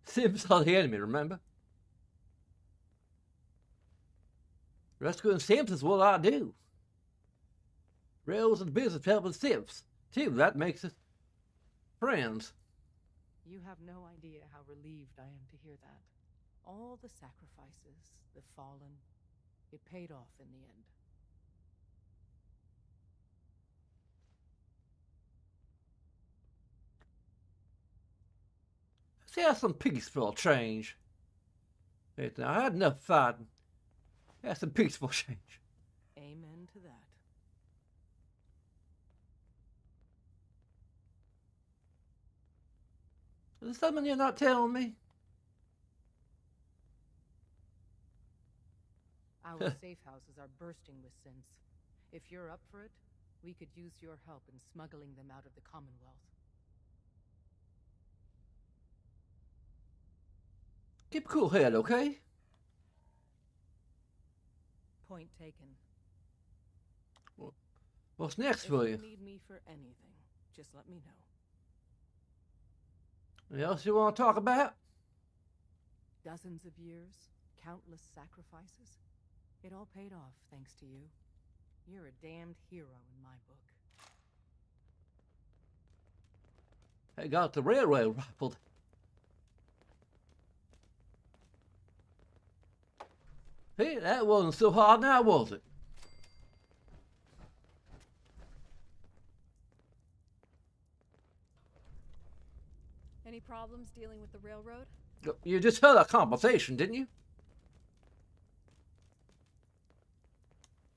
Sims are the enemy, remember? Rescuing Sims is what I do. Rails and business helping Sims, too. That makes us friends. You have no idea how relieved I am to hear that. All the sacrifices, the fallen, it paid off in the end. Let's have some peace for a change. I had enough fighting. Have some peaceful change. Amen to that. Is there something you're not telling me? Our safe houses are bursting with synths. If you're up for it, we could use your help in smuggling them out of the Commonwealth. Keep a cool head, okay? Point taken. What's next for you? If you need me for anything, just let me know. Anything else you want to talk about? Dozens of years, countless sacrifices. It all paid off thanks to you. You're a damned hero in my book. They got the railroad rifled. Hey, that wasn't so hard now, was it? Any problems dealing with the railroad? You just heard a conversation, didn't you?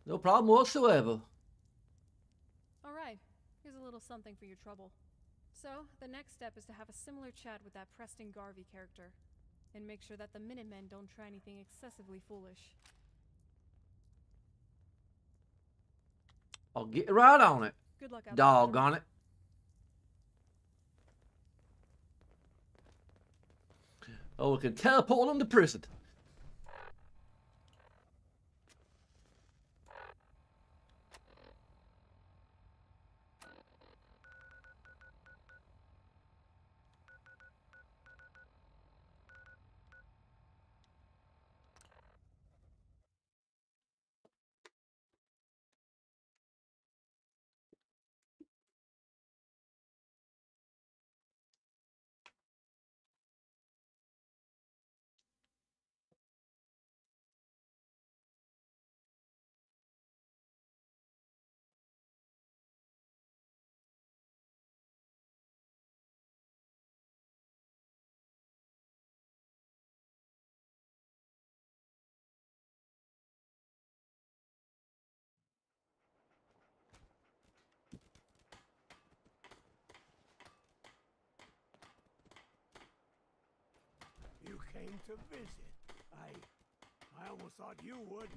No problem whatsoever. All right, here's a little something for your trouble. So, the next step is to have a similar chat with that Preston Garvey character, and make sure that the Minutemen don't try anything excessively foolish. I'll get right on it. Good luck out there. Doggone it. Oh, we can teleport them to prison. You came to visit. I almost thought you wouldn't.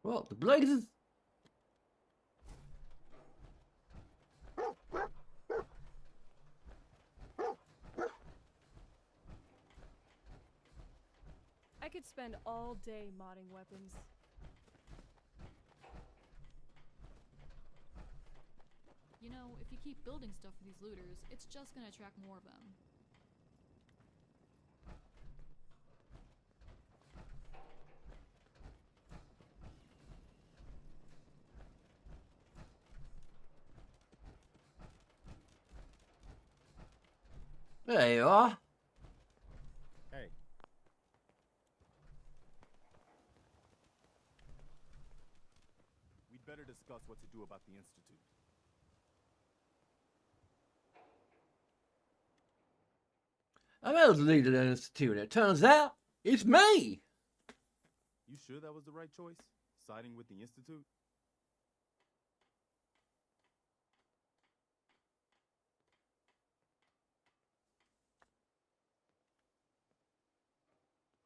Well, the blazes. I could spend all day modding weapons. You know, if you keep building stuff for these looters, it's just gonna attract more of them. There you are. Hey. We'd better discuss what to do about the Institute. I was the leader of the Institute. It turns out it's me. You sure that was the right choice? Siding with the Institute?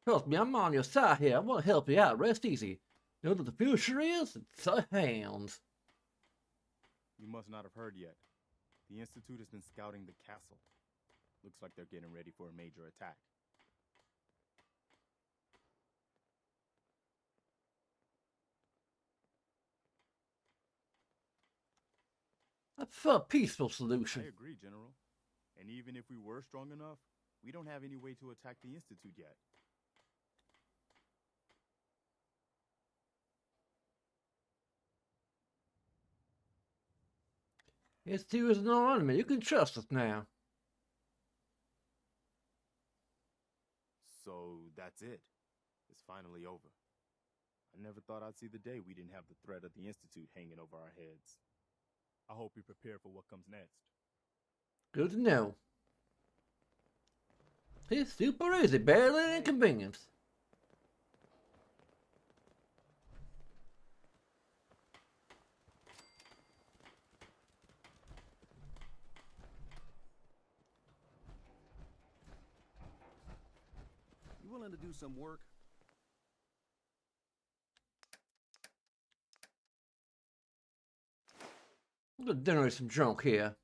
Trust me, I'm on your side here. I want to help you out. Rest easy. You know what the future is? It's our hands. You must not have heard yet. The Institute has been scouting the castle. Looks like they're getting ready for a major attack. I prefer a peaceful solution. I agree, General. And even if we were strong enough, we don't have any way to attack the Institute yet. Institute is no enemy. You can trust us now. So that's it. It's finally over. I never thought I'd see the day we didn't have the threat of the Institute hanging over our heads. I hope you're prepared for what comes next. Good to know. It's super easy, barely an inconvenience. You willing to do some work? I'm gonna generate some junk here.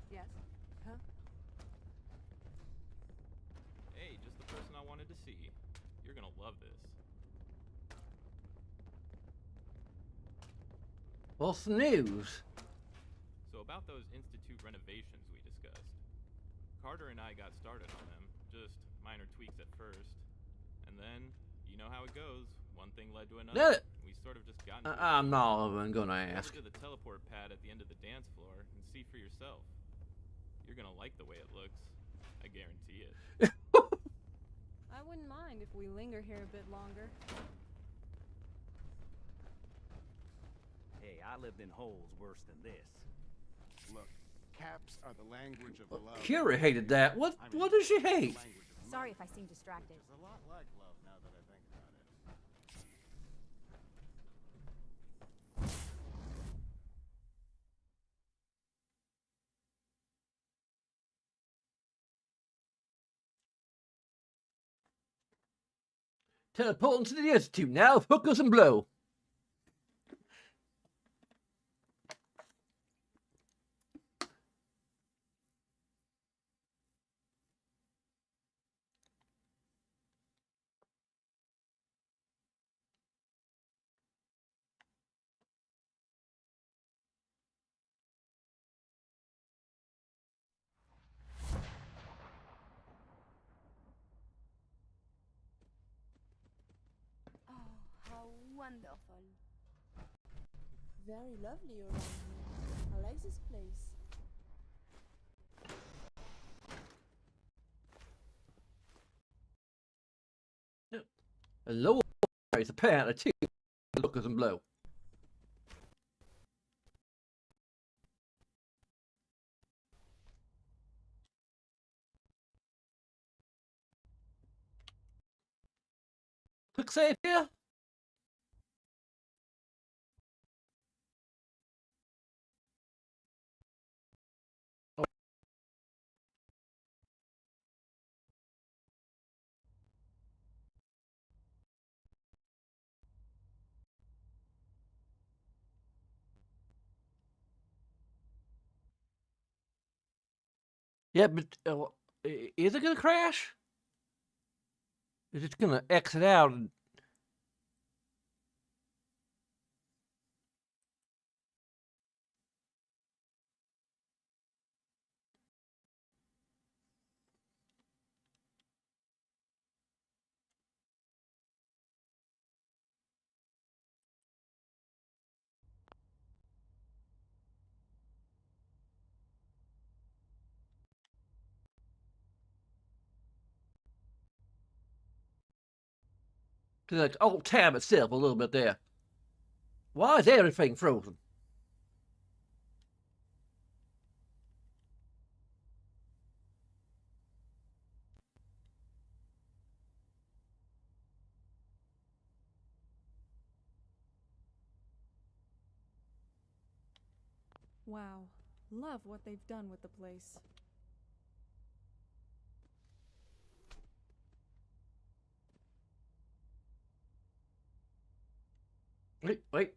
Yes? Huh? Hey, just the person I wanted to see. You're gonna love this. What's the news? So about those Institute renovations we discussed. Carter and I got started on them, just minor tweaks at first. And then, you know how it goes. One thing led to another. We sort of just got into it. I'm not even gonna Go ask. over to the teleport pad at the end of the dance floor and see for yourself. You're gonna like the way it looks. I guarantee it. I wouldn't mind if we linger here a bit longer. Hey, I lived in holes worse than this. Look, caps are the language of love. Kira hated that. What does she hate? Sorry if I seem distracted. It's a lot like love now that I think about it. Teleporting to the Institute now. Hookers and blow. Oh, how wonderful. Very lovely around here. I like this place. A lower is apparently too. Hookers and blow. Quick save here. Yeah, but is it gonna crash? Is it gonna exit out and... to the old tab itself a little bit there. Why is everything frozen? Wow. Love what they've done with the place. Wait.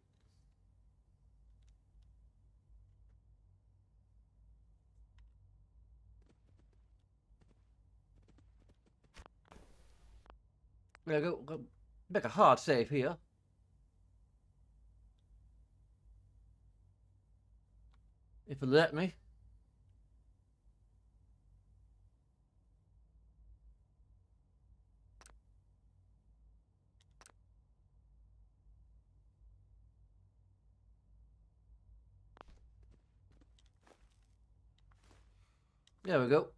Yeah, go make a hard save here. If it let me. There we go.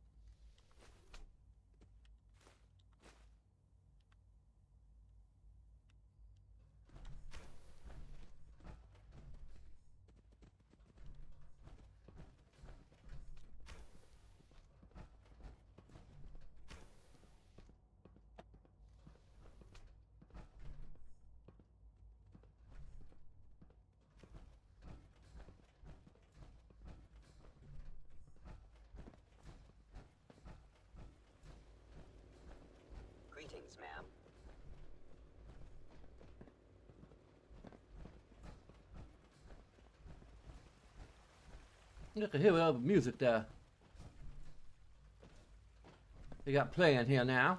Greetings, ma'am. You can hear all the music there. They got playing here now.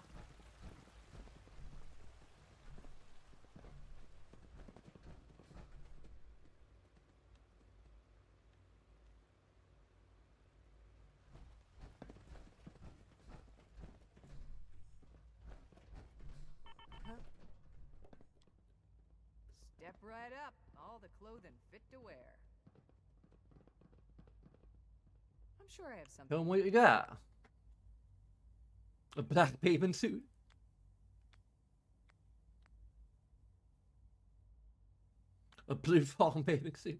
Step right up. All the clothing fit to wear. I'm sure I have something. Tell them what you got. A black bathing suit. A blue fall bathing suit.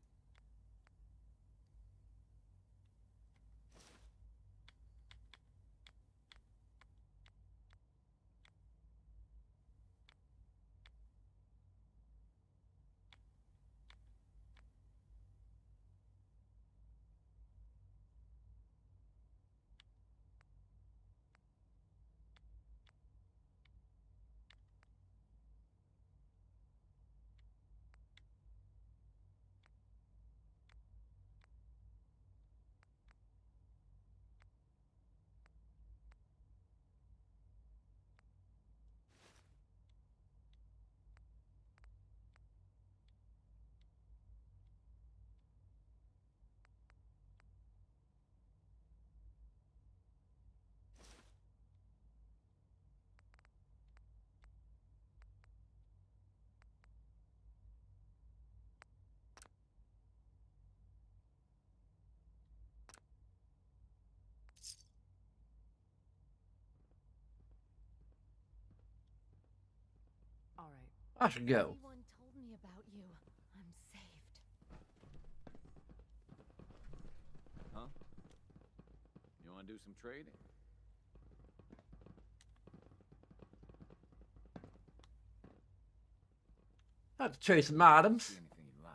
All right. I should go. Everyone told me about you. I'm saved. Huh? You want to do some trading? I have to trade some items. See anything you like.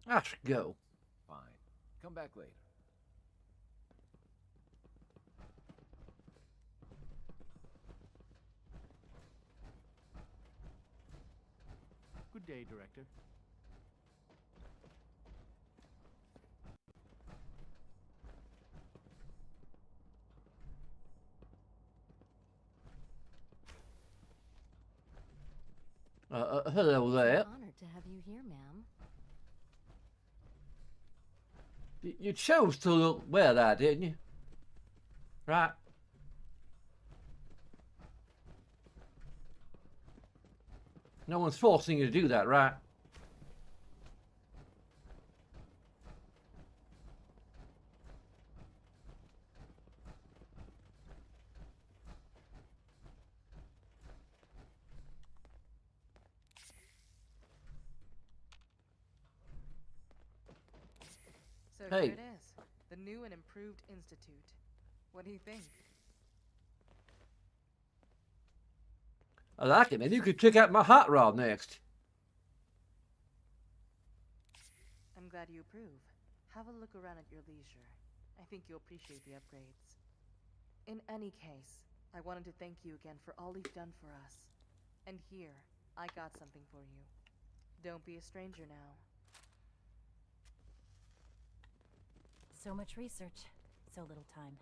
I should go. Fine. Come back later. Good day, Director. Hello there. I'm honored to have you here, ma'am. You chose to wear that, didn't you? Right. No one's forcing you to do that, right? So Hey. here it is, the new and improved institute. What do you think? I like it, man. You could check out my hot rod next. I'm glad you approve. Have a look around at your leisure. I think you'll appreciate the upgrades. In any case, I wanted to thank you again for all you've done for us. And here, I got something for you. Don't be a stranger now. So much research, so little time.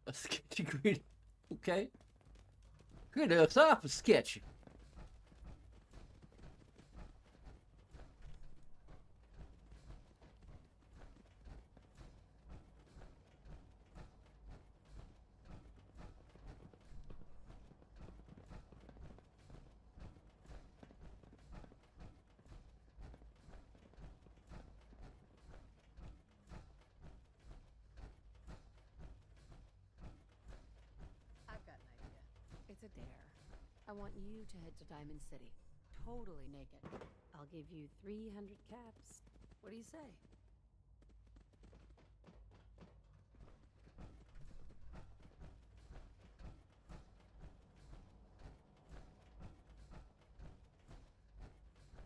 A sketchy green. Okay. Good, it's off a sketchy. I've got an idea. It's a dare. I want you to head to Diamond City. Totally naked. I'll give you 300 caps. What do you say?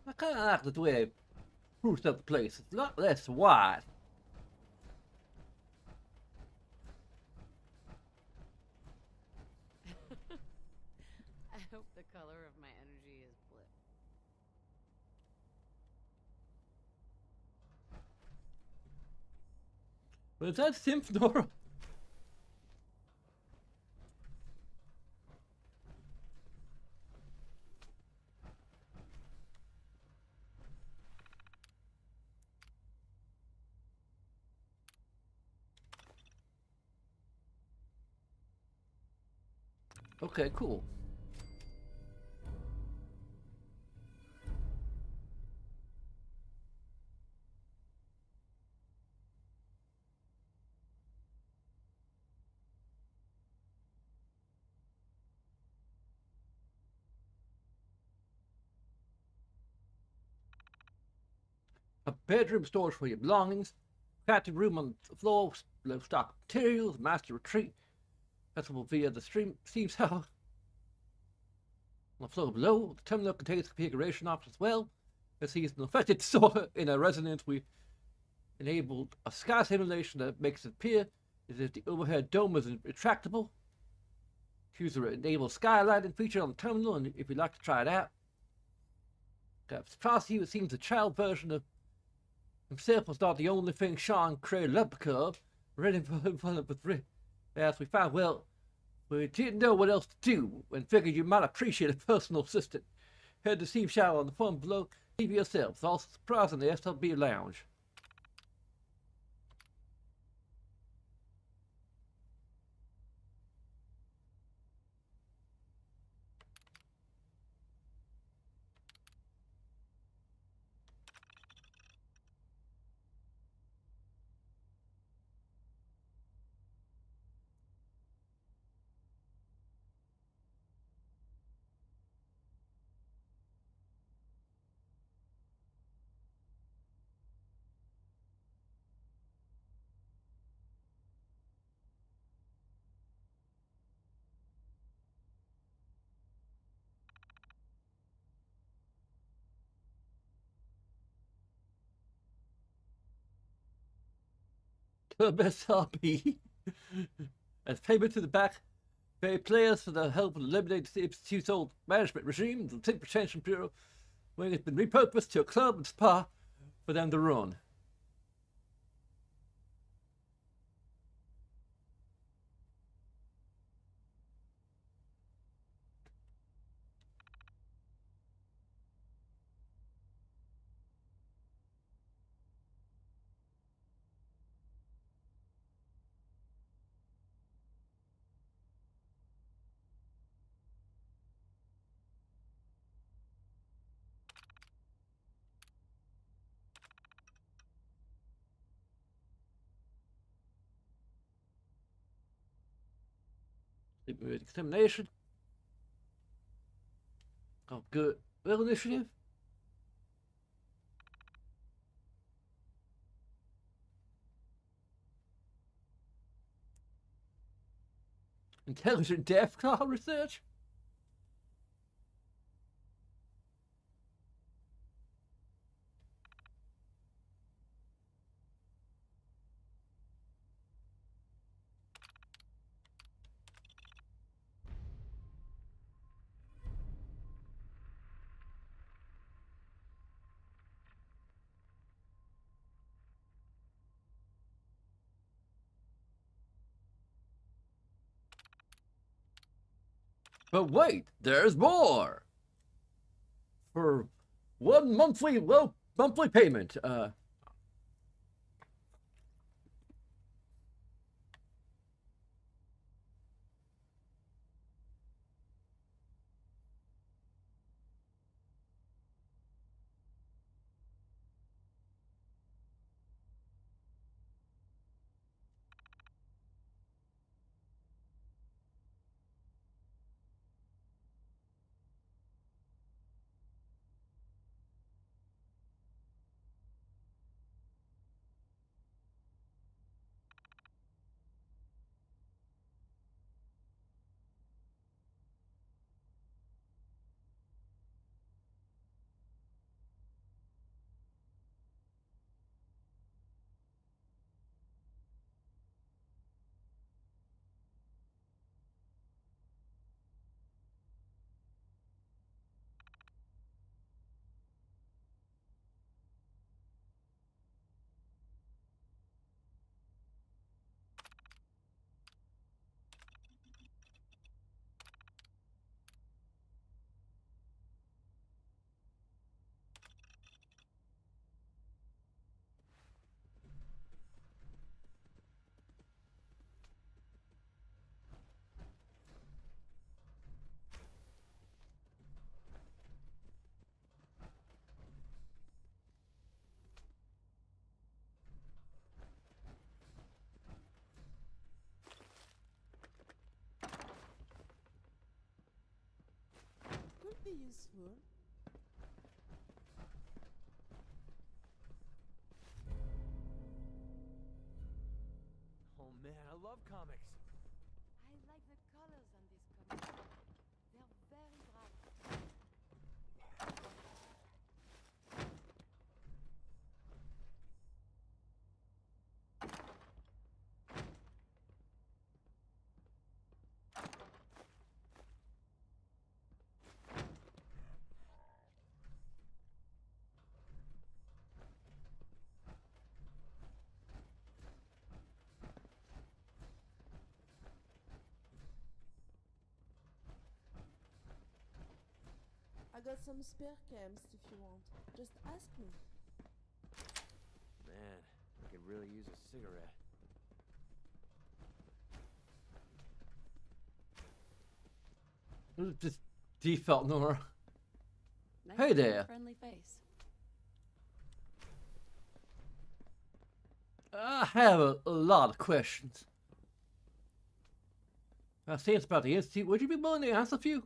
I kind of like the way they spruced up the place. It's a lot less wide. I hope the color of my energy is blue. Was that Symphnora? Okay, cool. A bedroom storage for your belongings, crafting room on the floor, low stock materials, master retreat, accessible via the steam tower. On the floor below, the terminal contains configuration options as well. As he's an affected disorder in a resonance, we enabled a sky simulation that makes it appear as if the overhead dome is retractable. Choose the enable skylighting feature on the terminal, and if you'd like to try it out. Surprise you, it seems the child version of himself was not the only thing Sean created up curve, ready for the as we found, well, we didn't know what else to do and figured you might appreciate a personal assistant. Head to Steam Shower on the phone below, leave yourself. It's also surprise in the SLB lounge. to MSRP as payment to the back pay players for the help of eliminating the Institute's old management regime. The Tip Retention Bureau, when it's been repurposed to a club and spa for them to run. Extermination. Oh, good. Well, initiative. Intelligent death car research. But wait, there's more. For one monthly payment. Could be useful. Oh man, I love comics. I like the colors on these comics. They're very bright. I got some spare cams if you want. Just ask me. Man, I could really use a cigarette. Just default Nora. Nice Hey there. Friendly face. I have a lot of questions. I say it's about the Institute. Would you be willing to answer a few?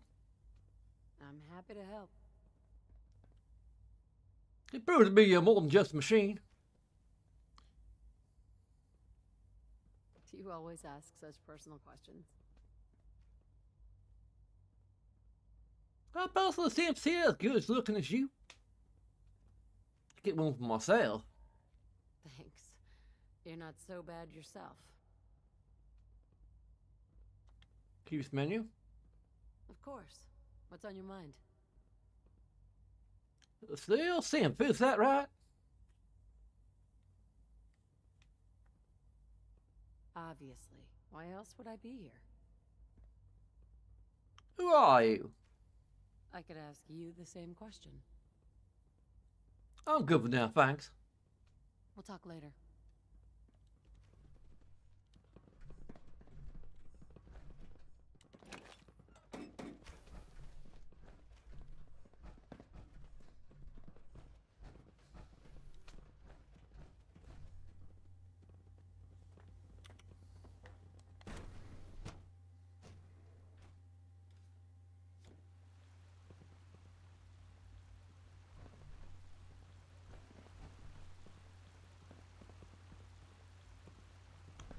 I'm happy to help. It proves to be you're more than just a machine. You always ask such personal questions. I personally seems here as good as looking as you. Get one for myself. Thanks. You're not so bad yourself. Keeps menu. Of course. What's on your mind? Still simp, is that right? Obviously. Why else would I be here? Who are you? I could ask you the same question. I'm good for now, thanks. We'll talk later.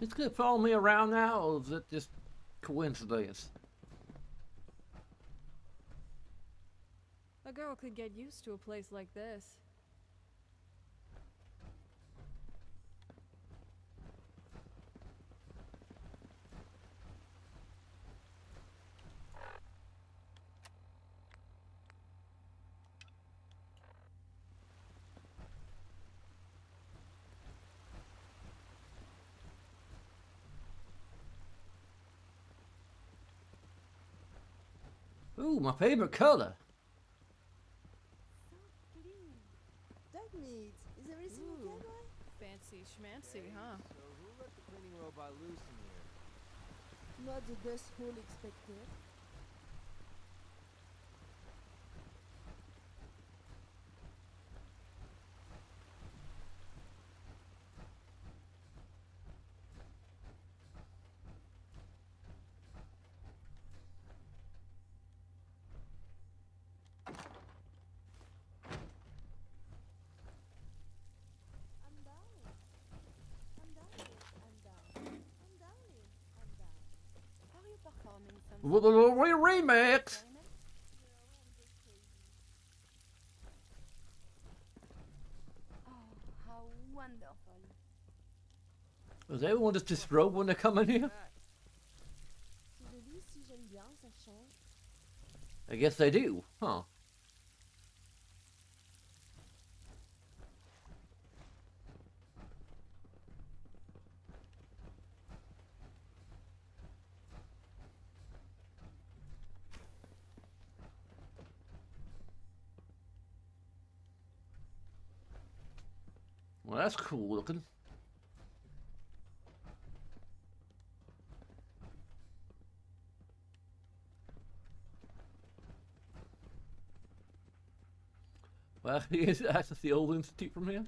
It's gonna follow me around now, or is it just coincidence? A girl could get used to a place like this. Ooh, my favorite color. Dog meat. Is everything okay, boy? Fancy schmancy, huh? So who let the cleaning robot loose in here? Not the dust hole expected. Remix. Oh, how wonderful. Does everyone just disrobe when they come in here? C'est joli si j'aime bien, ça change. I guess they do, huh? Well, that's cool looking. Well, is access the old institute from here.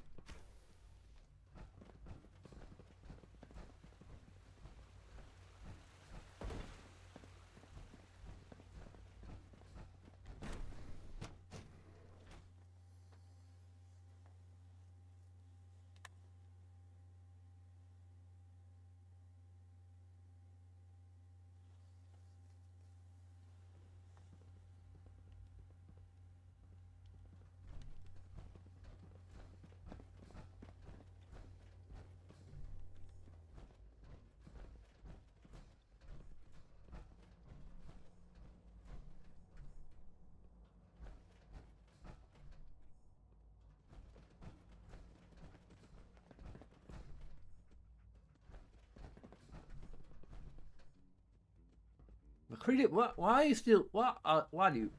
McCready, what? Why are you still? What? Why do you?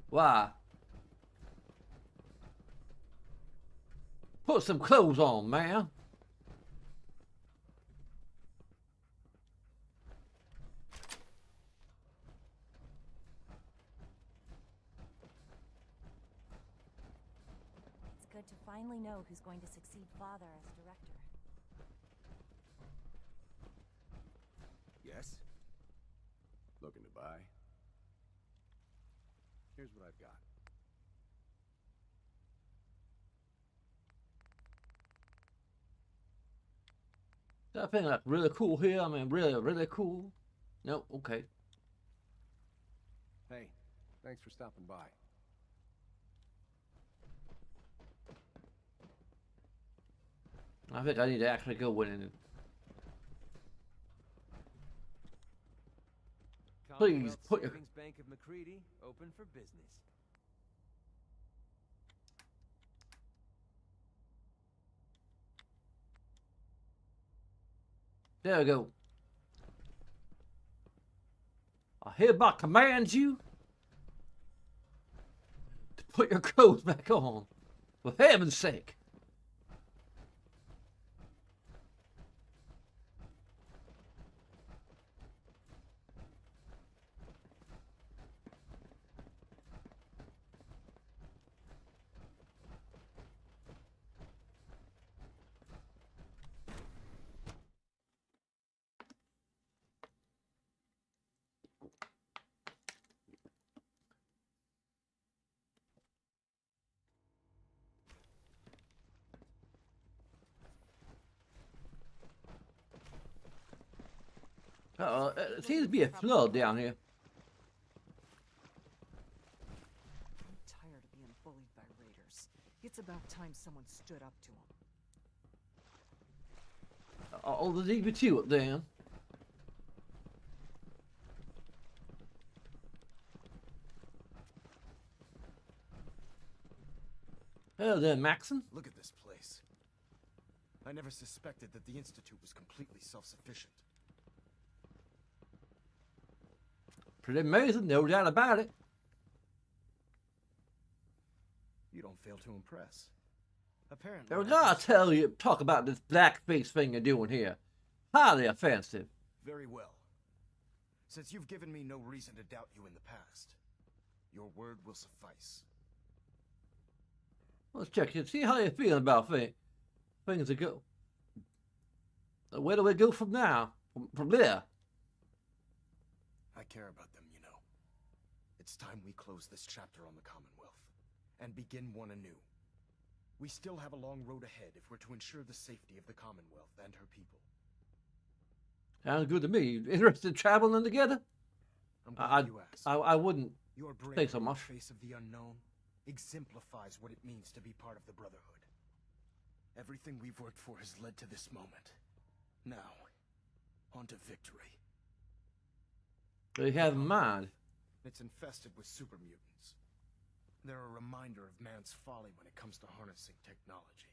Why? Put some clothes on, man. It's good to finally know who's going to succeed Father as director. Yes? Looking to buy? Here's what I've got. That thing like really cool here. I mean, really cool. No, okay. Hey, thanks for stopping by. I think I need to actually go in and... Please put your... Savings Bank of McCready open for business. There we go. I hereby command you to put your clothes back on. For heaven's sake. It seems to be a flood down here. I'm tired of being bullied by raiders. It's about time someone stood up to them. Oh, there's even two up there. Hello there, Maxon. Look at this place. I never suspected that the Institute was completely self-sufficient. Pretty amazing, no doubt about it. You don't fail to impress. Apparently, Now, we gotta tell you, talk about this blackface thing you're doing here. Highly offensive. Very well. Since you've given me no reason to doubt you in the past, your word will suffice. Let's check it. See how you're feeling about things to go. Where do we go from now? From there? I care about them, you know. It's time we close this chapter on the Commonwealth and begin one anew. We still have a long road ahead if we're to ensure the safety of the Commonwealth and her people. Sounds good to me. Interested in traveling together? I'm glad you asked. I wouldn't Your say so bravery in much. the face of the unknown exemplifies what it means to be part of the Brotherhood. Everything we've worked for has led to this moment. Now, on to victory. What do you have in mind? It's infested with super mutants. They're a reminder of man's folly when it comes to harnessing technology.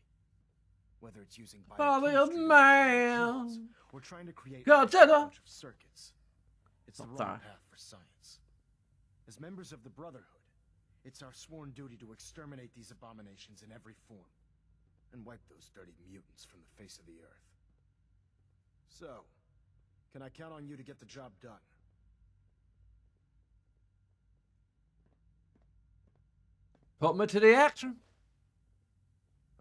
Whether it's using Folly of biochemistry man. or trying to create a Godzilla. bunch of circuits. It's the Oh, wrong sorry. path for science. As members of the Brotherhood, it's our sworn duty to exterminate these abominations in every form and wipe those dirty mutants from the face of the earth. So, can I count on you to get the job done? Put me to the action.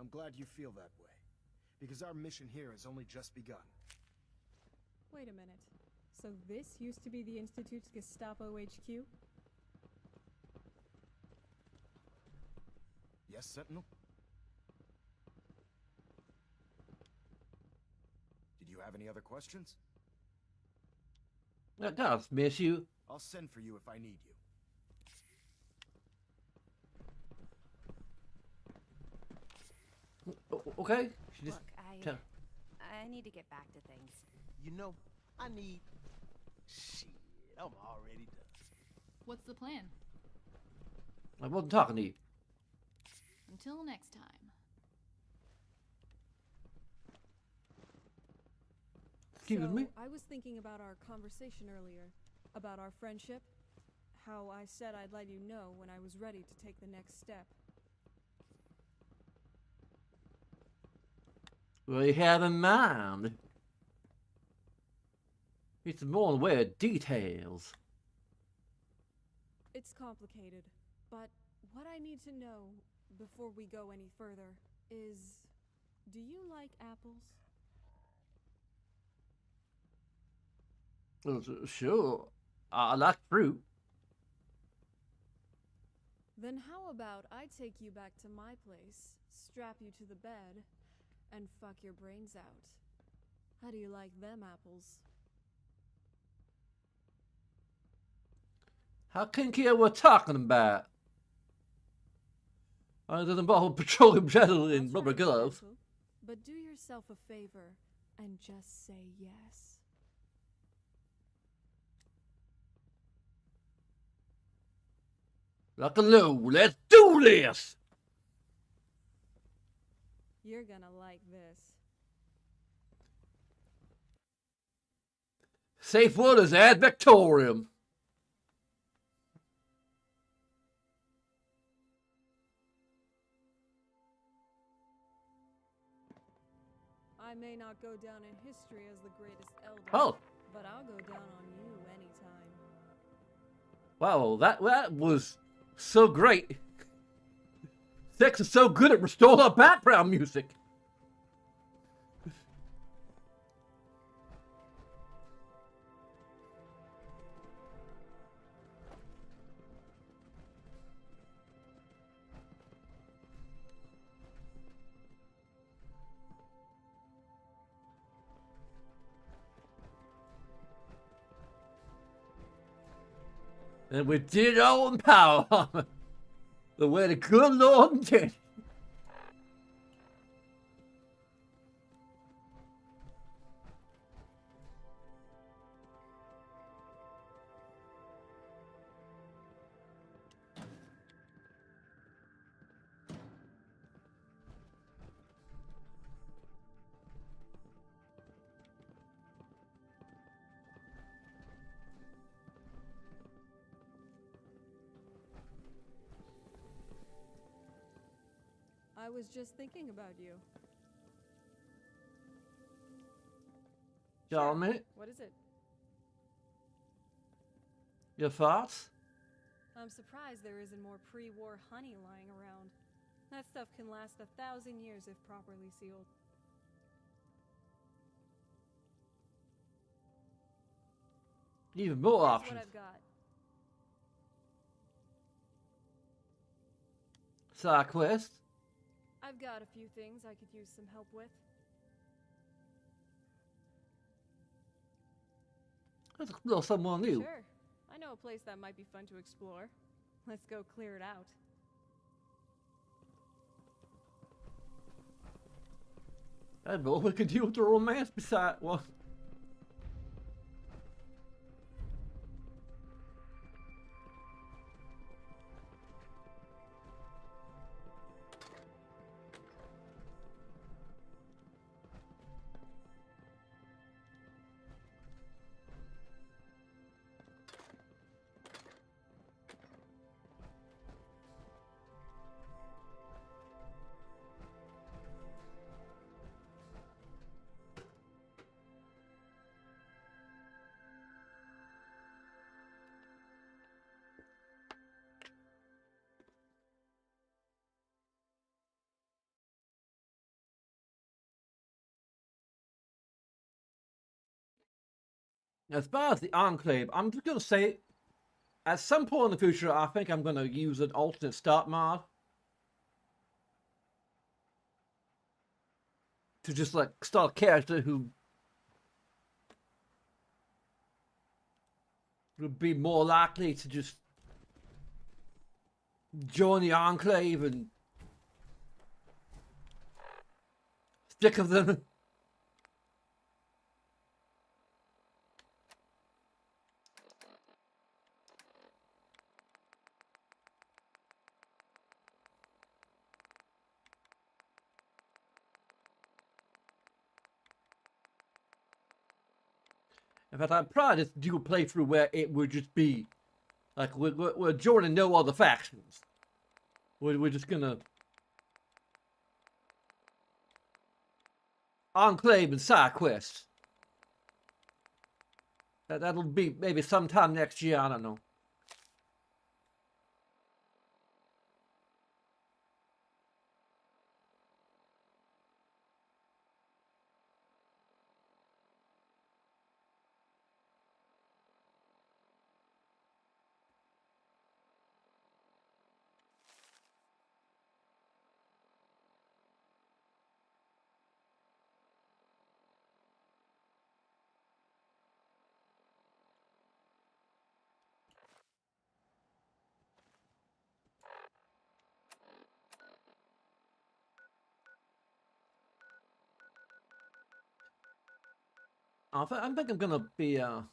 I'm glad you feel that way, because our mission here has only just begun. Wait a minute. So this used to be the Institute's Gestapo HQ? Yes, Sentinel? Did you have any other questions? That does miss you. I'll send for you if I need you. Okay. She just Look, I need to get back to things. You know, I need... Shit, I'm already done. What's the plan? I wasn't talking to you. Until next time. Excuse me? I was thinking about our conversation earlier, about our friendship, how I said I'd let you know when I was ready to take the next step. What do you have in mind? It's more in the way of details. It's complicated, but what I need to know before we go any further is, do you like apples? Sure. I like fruit. Then how about I take you back to my place, strap you to the bed, and fuck your brains out? How do you like them apples? How kinky are we talking about? It doesn't involve petroleum jelly and rubber gloves. But do yourself a favor and just say yes. Luckily, let's do this! You're gonna like this. Safe word is ad Victorium. I may not go down in history as the greatest elder, Oh. but I'll go down on you anytime. Wow, that was so great. Sex is so good it restored our background music. And we did it all in power armor. The way the good Lord intended. I was just thinking about you. Y'all a minute? What is it? Your thoughts? I'm surprised there isn't more pre-war honey lying around. That stuff can last 1,000 years if properly sealed. Even more Here's options. what I've got. Side quest. I've got a few things I could use some help with. That's a little someone new. Sure. I know a place that might be fun to explore. Let's go clear it out. I don't know if we could deal with the romance beside one. As far as the Enclave, I'm just going to say, at some point in the future, I think I'm going to use an alternate start mod. To just, like, start a character who would be more likely to just join the Enclave and stick with them. In fact, I'd probably just do a playthrough where it would just be like we're joining no other factions. We're just gonna Enclave and side quests. That'll be maybe sometime next year. I don't know. I think I'm gonna be I'm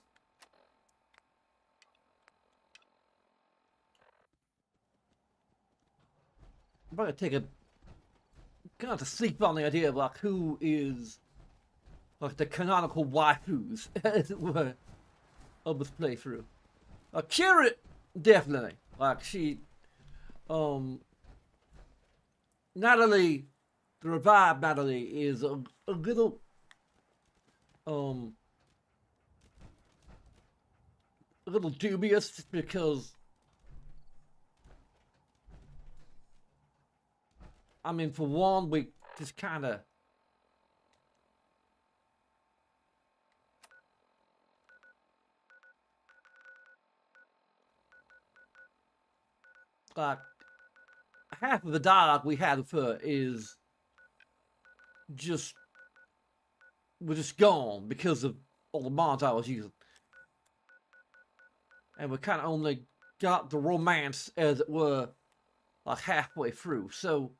gonna take a kind of to sleep on the idea of like who is like the canonical waifus, as it were, of this playthrough. Kira, definitely. Like she, Natalie, the revived Natalie is a little, a little dubious because, I mean, for one, we just kind of. Like, half of the dialogue we had with her is just, we're just gone because of all the mods I was using. And we kind of only got the romance, as it were, like halfway through. So,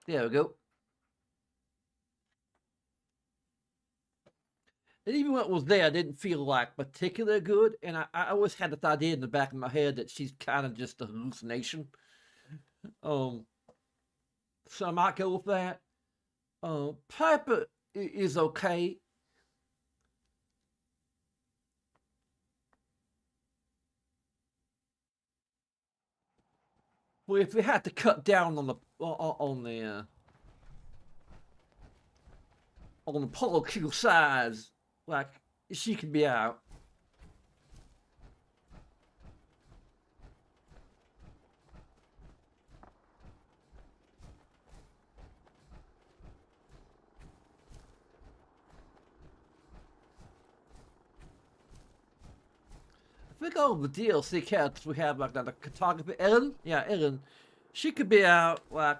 there we go. And even when it was there, I didn't feel like particularly good. And I always had this idea in the back of my head that she's kind of just a hallucination. So I might go with that. Piper is okay. Well, if we had to cut down on the polycule size, like she could be out. I think all the DLC characters we have, like the cartographer Ellen, yeah, Ellen, she could be out like.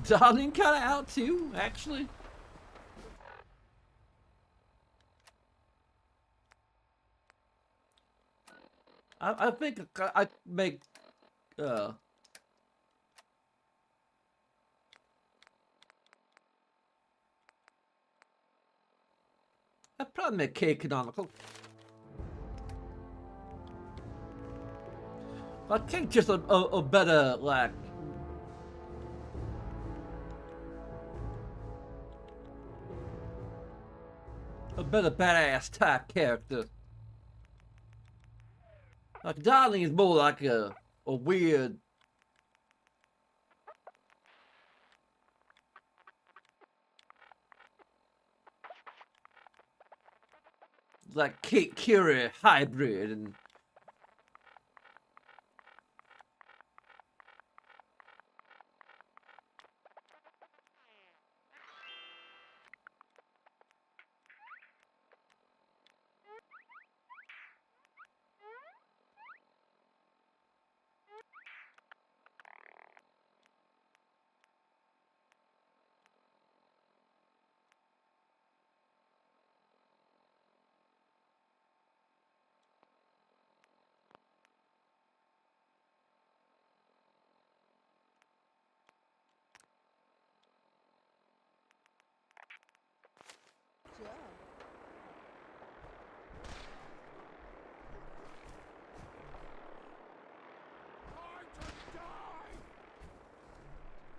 Darling kind of out too, actually. I think I make I'd probably make K canonical. I think just a better like. A better badass type character. Like Darling is more like a weird. Like Kira hybrid and.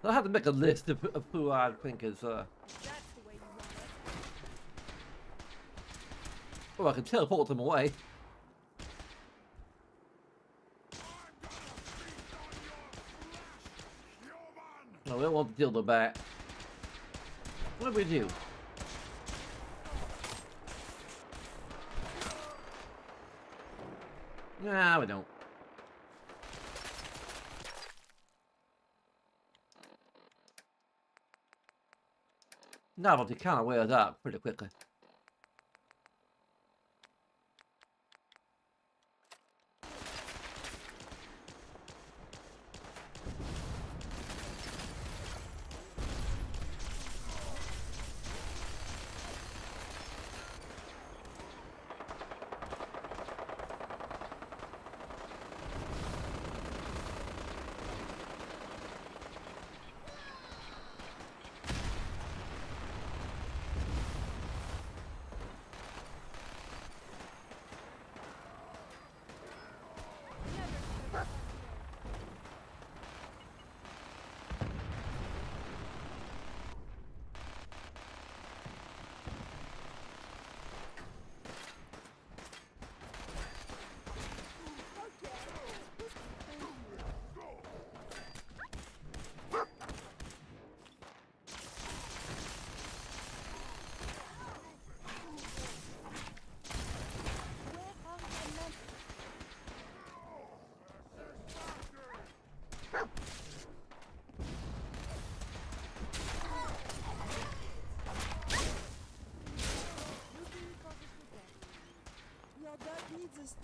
I'll have to make a list of who I think is. Oh, I can teleport them away. No, we don't want to deal with that. What do we do? Nah, we don't. Novelty kind of wears out pretty quickly.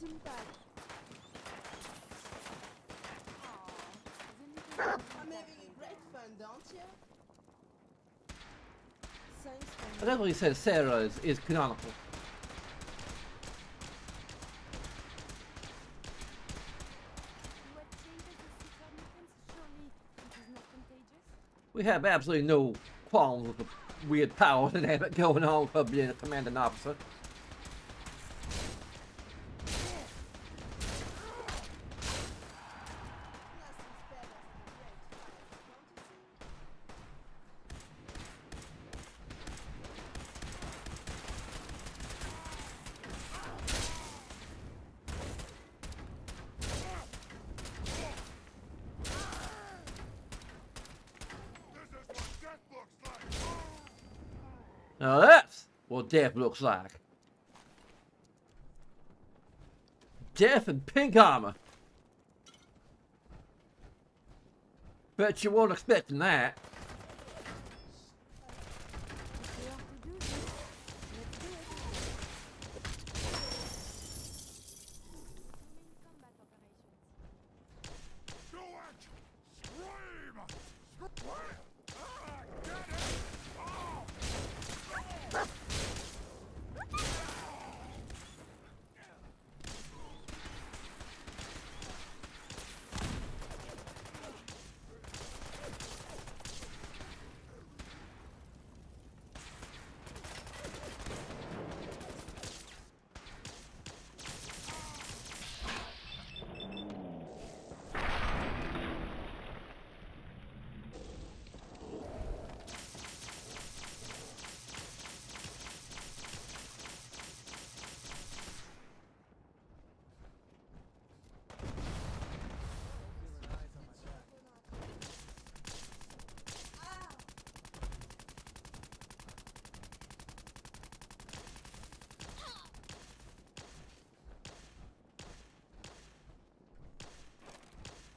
Gesundheit. I'm having a great fun, don't you? Thanks I for definitely said Sarah is canonical. What changes the super mutants? Surely it is not contagious? We have absolutely no qualms with the weird powers that have it going on for being a commanding officer. Now that's what death looks like. Death in pink armor. Bet you weren't expecting that. We have to do this. Let's do it. Resuming combat operations. Do it! Scream! Get it!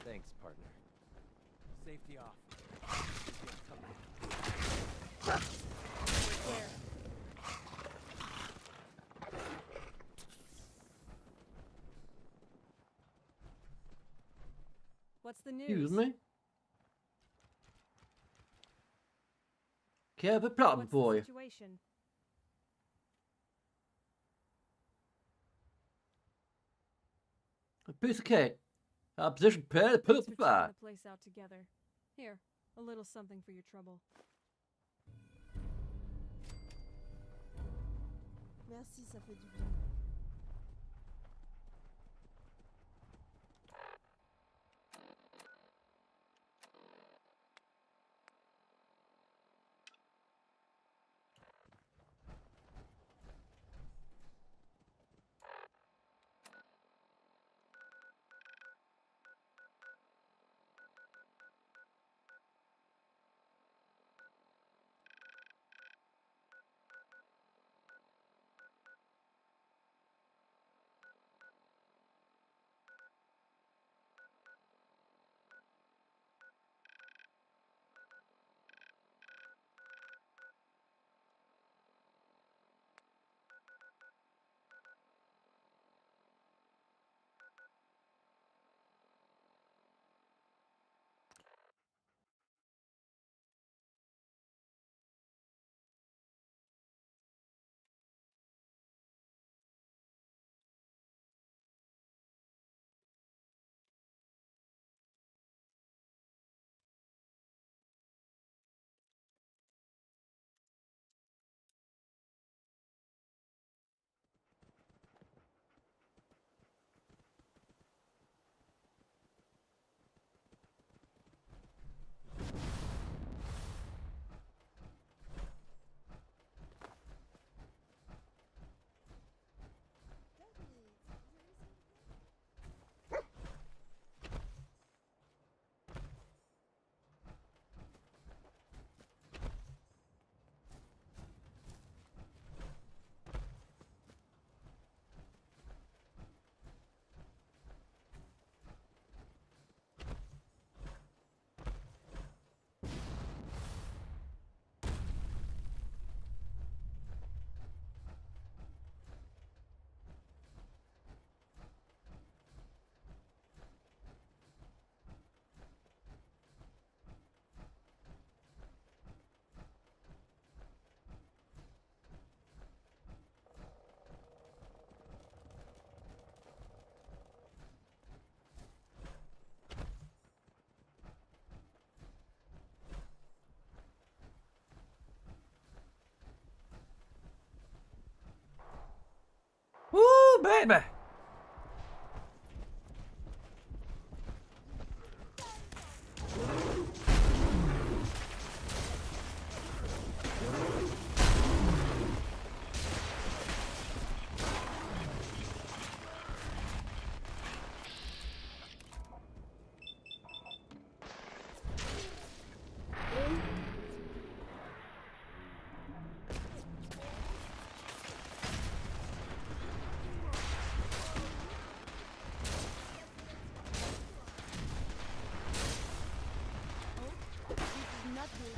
Thanks, partner. Safety off. What's the news? Excuse me? Okay, I have a problem What's for the you. situation? A piece of cake. Opposition prepared to put up Thanks a for checking fight. the place out together. Here, a little something for your trouble. Merci, ça fait du bien. Woo, baby! Not good.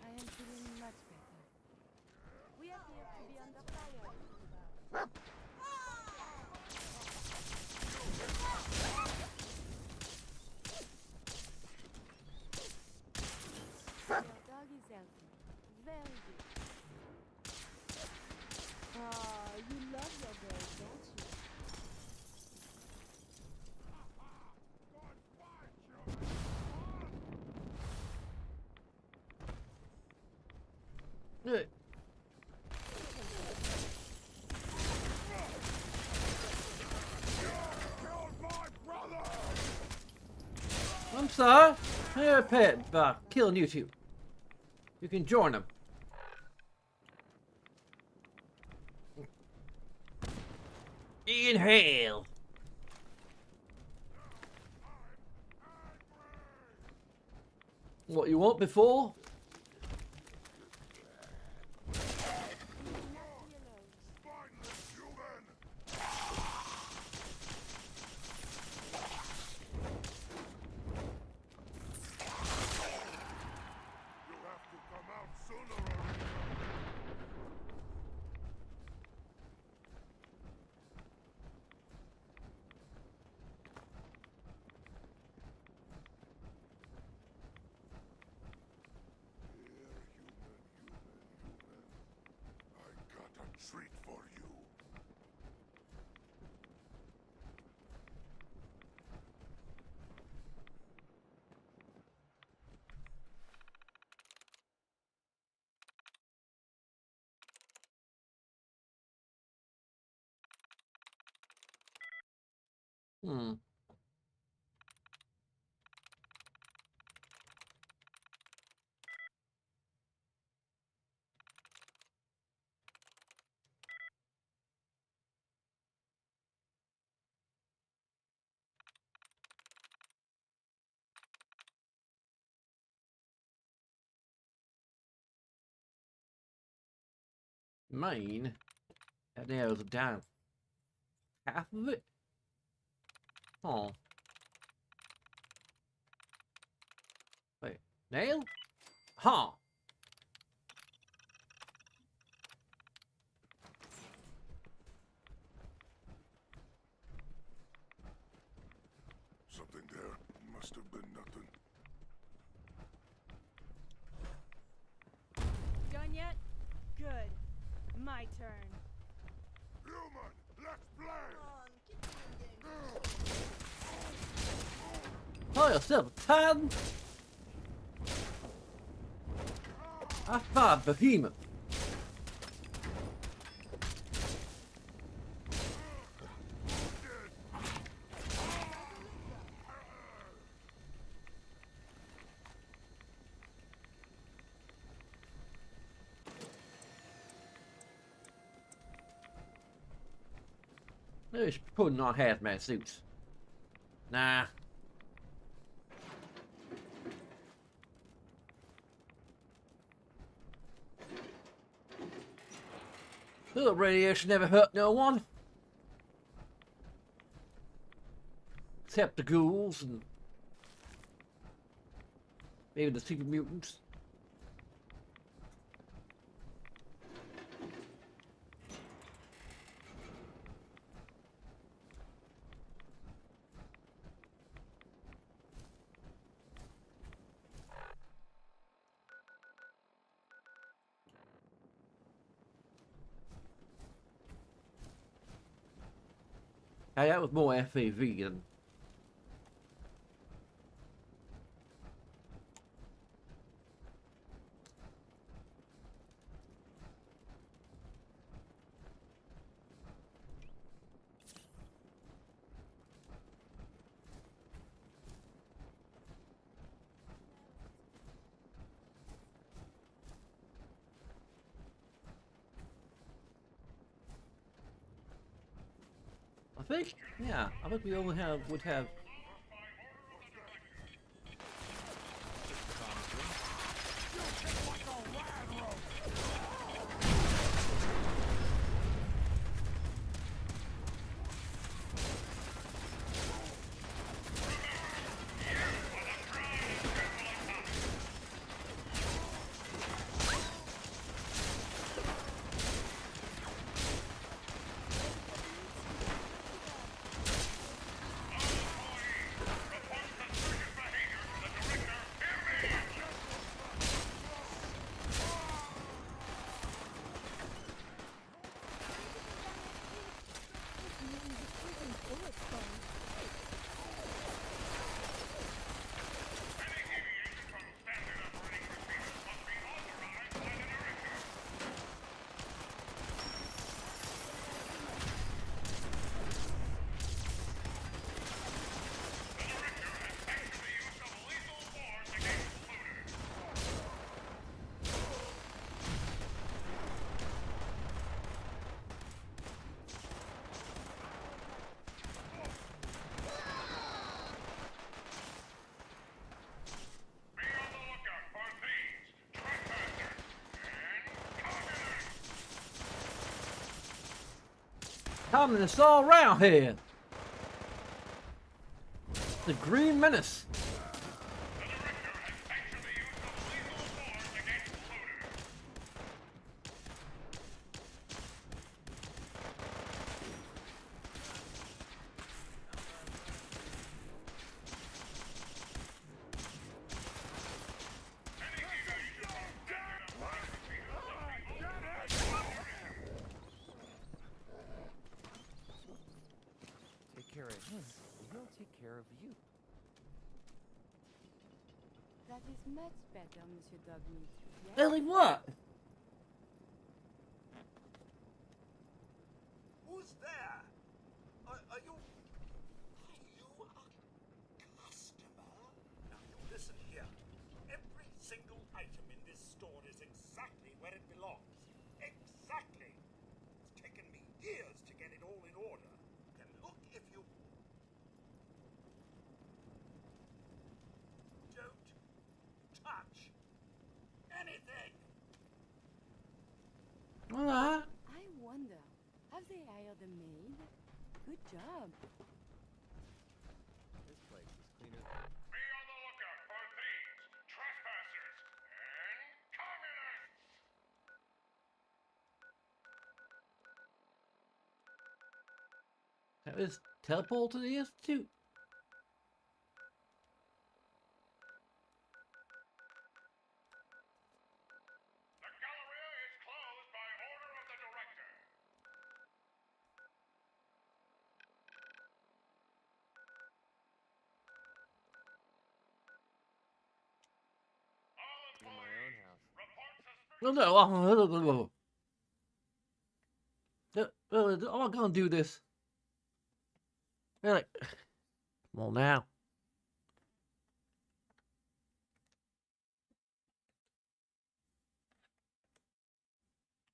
I am feeling much better. We appear to be under fire. Your dog is healthy. Very good. Ah, you love your bird, don't you? Good. I'm sorry. They're a pet killing you two. You can join them. Inhale. What you want before? Treat for you. Hmm. Mine. That narrows it down. Half of it. Oh. Wait. Nail? Huh. Something there. Must have been nothing. Done yet? Good. My turn. Human, let's play! Call yourself a titan? I fight behemoth. Maybe we should be putting on hazmat suits. Nah. Little radiation never hurt no one. Except the ghouls and maybe the super mutants. Hey, that was more FAV than. I think, yeah, I think we only would have. Communists all around here. The Green Menace. Take care of him, and he'll take care of you. That is much better, Monsieur Dogmeat. Yes? Ellie, what? Who's there? Are you a customer? Now you listen here. Every single item in this store is exactly where it belongs. Exactly. It's taken me years to get it all in order. Can look if you don't touch anything. All right. I wonder, have they hired a maid? Good job. This place is cleaner than... Be on the lookout for thieves, trespassers, and communists! That was teleport to the Institute. The Galleria is closed by order of the director. in my own house. No, I'm not gonna do this. Really? Come on now.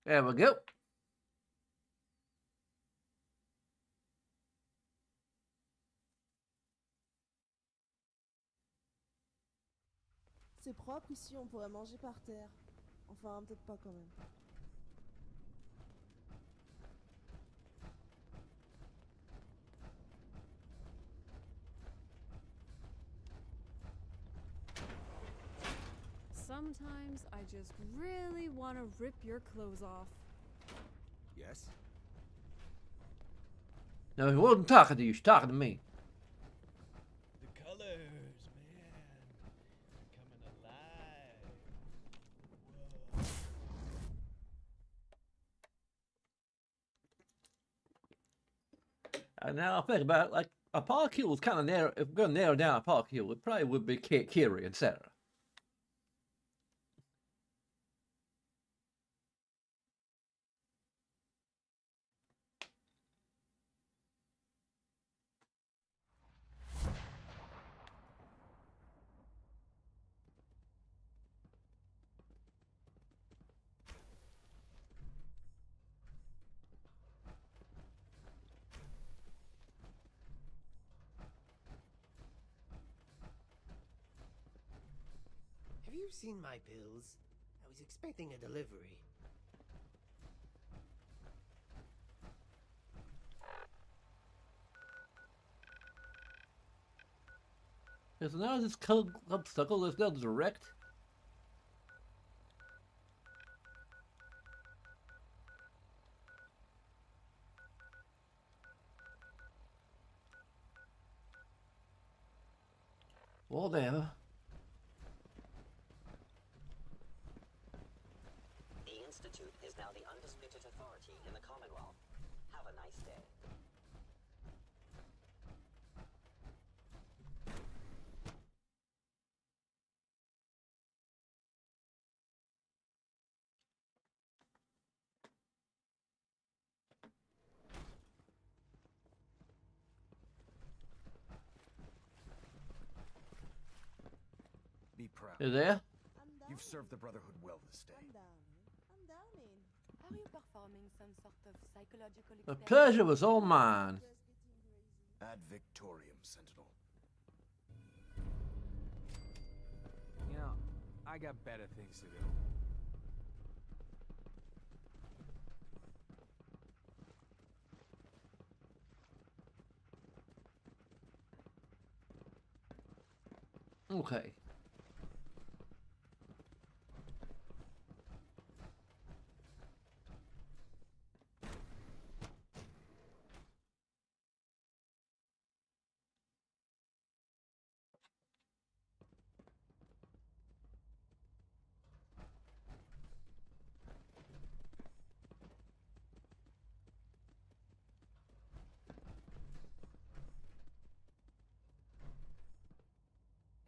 There we go. C'est propre ici, on pourrait manger par terre. Enfin, peut-être pas quand même. Sometimes I just really want to rip your clothes off. Yes? No, he wasn't talking to you. He's talking to me. The colors, man. They're coming alive. Whoa. And now I think about it, like a park hill is kind of narrow. If we're going to narrow down a park hill, it probably would be Kiri, etc. Have you seen my pills? I was expecting a delivery. Because now this club obstacle is now direct. Whatever. The Institute is now the undisputed authority in the Commonwealth. Have a nice day. Be proud. You there? You've served the Brotherhood well this day. I'm downing. Are you performing some sort of psychological The experiment? pleasure was all mine. Ad Victorium, Sentinel. You know, I got better things to do. Okay.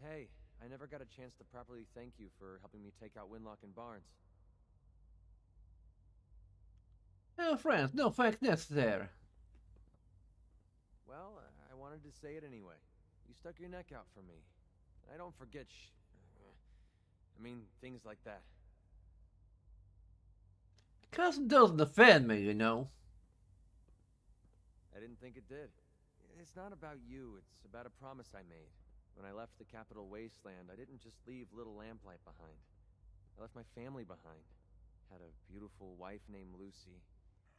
Hey, I never got a chance to properly thank you for helping me take out Winlock and Barnes. Well, friends, no thanks necessary. Well, I wanted to say it anyway. You stuck your neck out for me. I don't forget things like that. Cousin doesn't offend me, you know. I didn't think it did. It's not about you, it's about a promise I made. When I left the Capital Wasteland, I didn't just leave little Lamplight behind. I left my family behind. Had a beautiful wife named Lucy,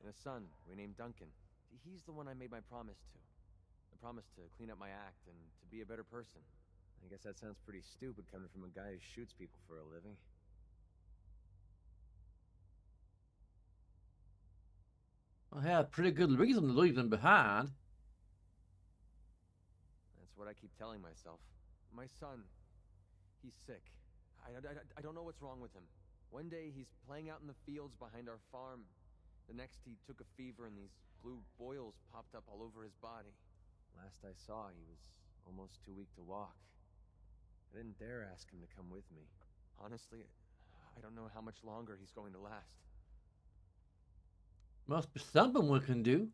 and a son renamed Duncan. He's the one I made my promise to. I promised to clean up my act and to be a better person. I guess that sounds pretty stupid coming from a guy who shoots people for a living. I had a pretty good reason to leave them behind. That's what I keep telling myself. My son, he's sick. I don't know what's wrong with him. One day he's playing out in the fields behind our farm. The next he took a fever and these blue boils popped up all over his body. Last I saw, he was almost too weak to walk. I didn't dare ask him to come with me. Honestly, I don't know how much longer he's going to last. Must be something we can do.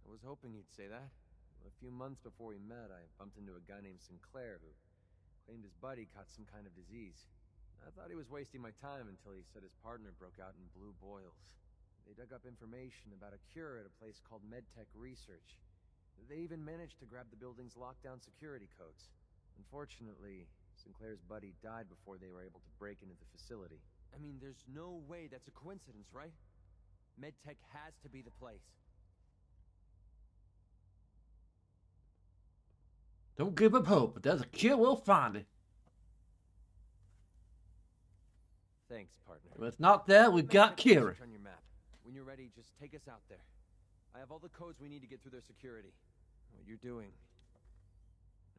I was hoping you'd say that. A few months before we met, I bumped into a guy named Sinclair who claimed his buddy caught some kind of disease. I thought he was wasting my time until he said his partner broke out in blue boils. They dug up information about a cure at a place called MedTech Research. They even managed to grab the building's lockdown security codes. Unfortunately, Sinclair's buddy died before they were able to break into the facility. I mean, there's no way that's a coincidence, right? MedTech has to be the place. Don't give up hope. If there's a cure, we'll find it. Thanks, partner. If it's not there, we got Kiri. On your map. When you're ready, just take us out there. I have all the codes we need to get through their security. What you're doing.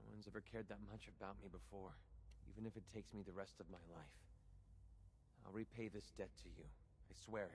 No one's ever cared that much about me before, even if it takes me the rest of my life. I'll repay this debt to you. I swear it.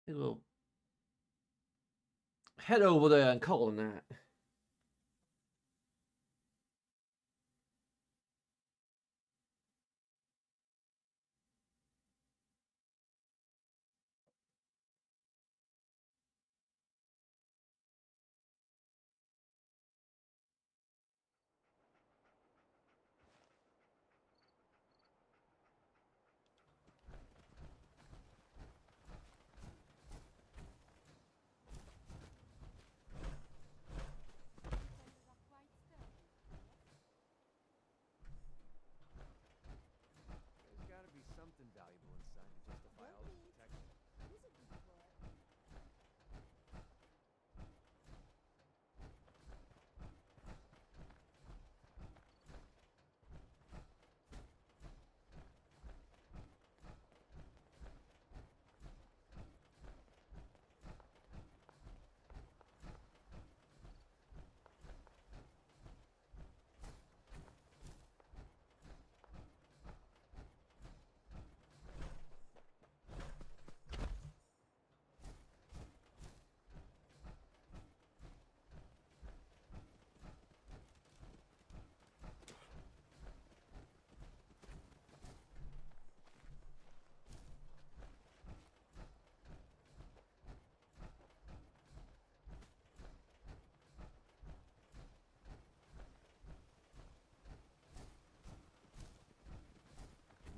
We'll head over there and call him that. There's gotta be something valuable inside to justify all this protection.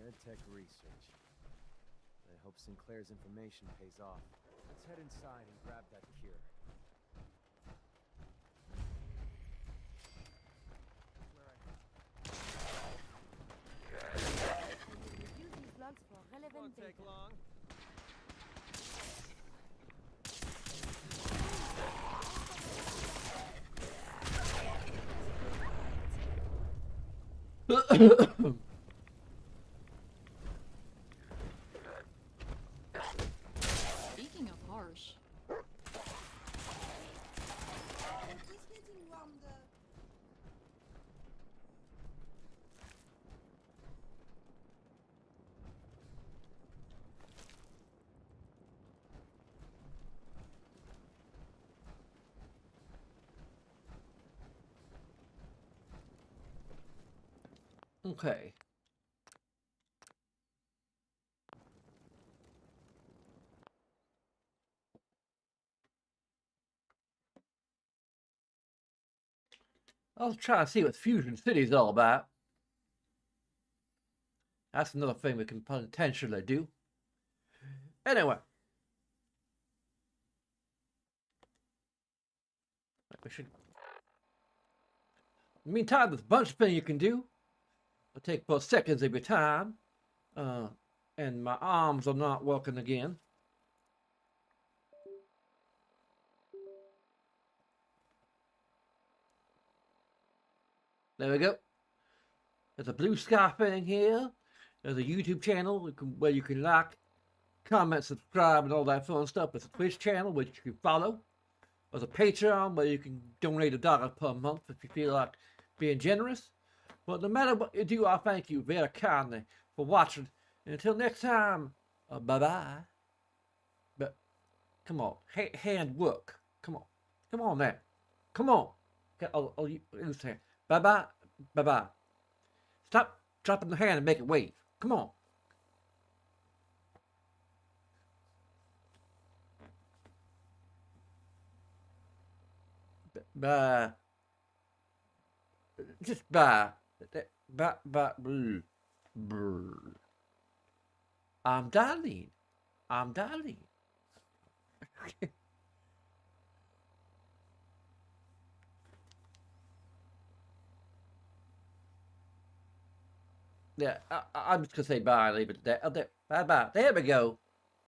MedTech research. I hope Sinclair's information pays off. Let's head inside and grab that cure. Use these logs for relevant data. Won't take long. Speaking of harsh, He's getting warmed up. Okay. I'll try to see what Fusion City's all about. That's another thing we can potentially do. Anyway. We should... In the meantime, there's a bunch of things you can do. It'll take about seconds of your time. And my arms are not working again. There we go. There's a blue sky thing here. There's a YouTube channel where you can like, comment, subscribe, and all that fun stuff. There's a Twitch channel which you can follow. There's a Patreon where you can donate $1 per month if you feel like being generous. But no matter what you do, I thank you very kindly for watching. And until next time, bye-bye. But come on, hand work. Come on. Come on now. Come on. I'll use hand. Bye-bye. Bye-bye. Stop dropping the hand and make it wave. Come on. Bye. Just bye. Bye. Bye. I'm darling. I'm darling. Yeah, I'm just gonna say bye and leave it there. Bye bye. There we go.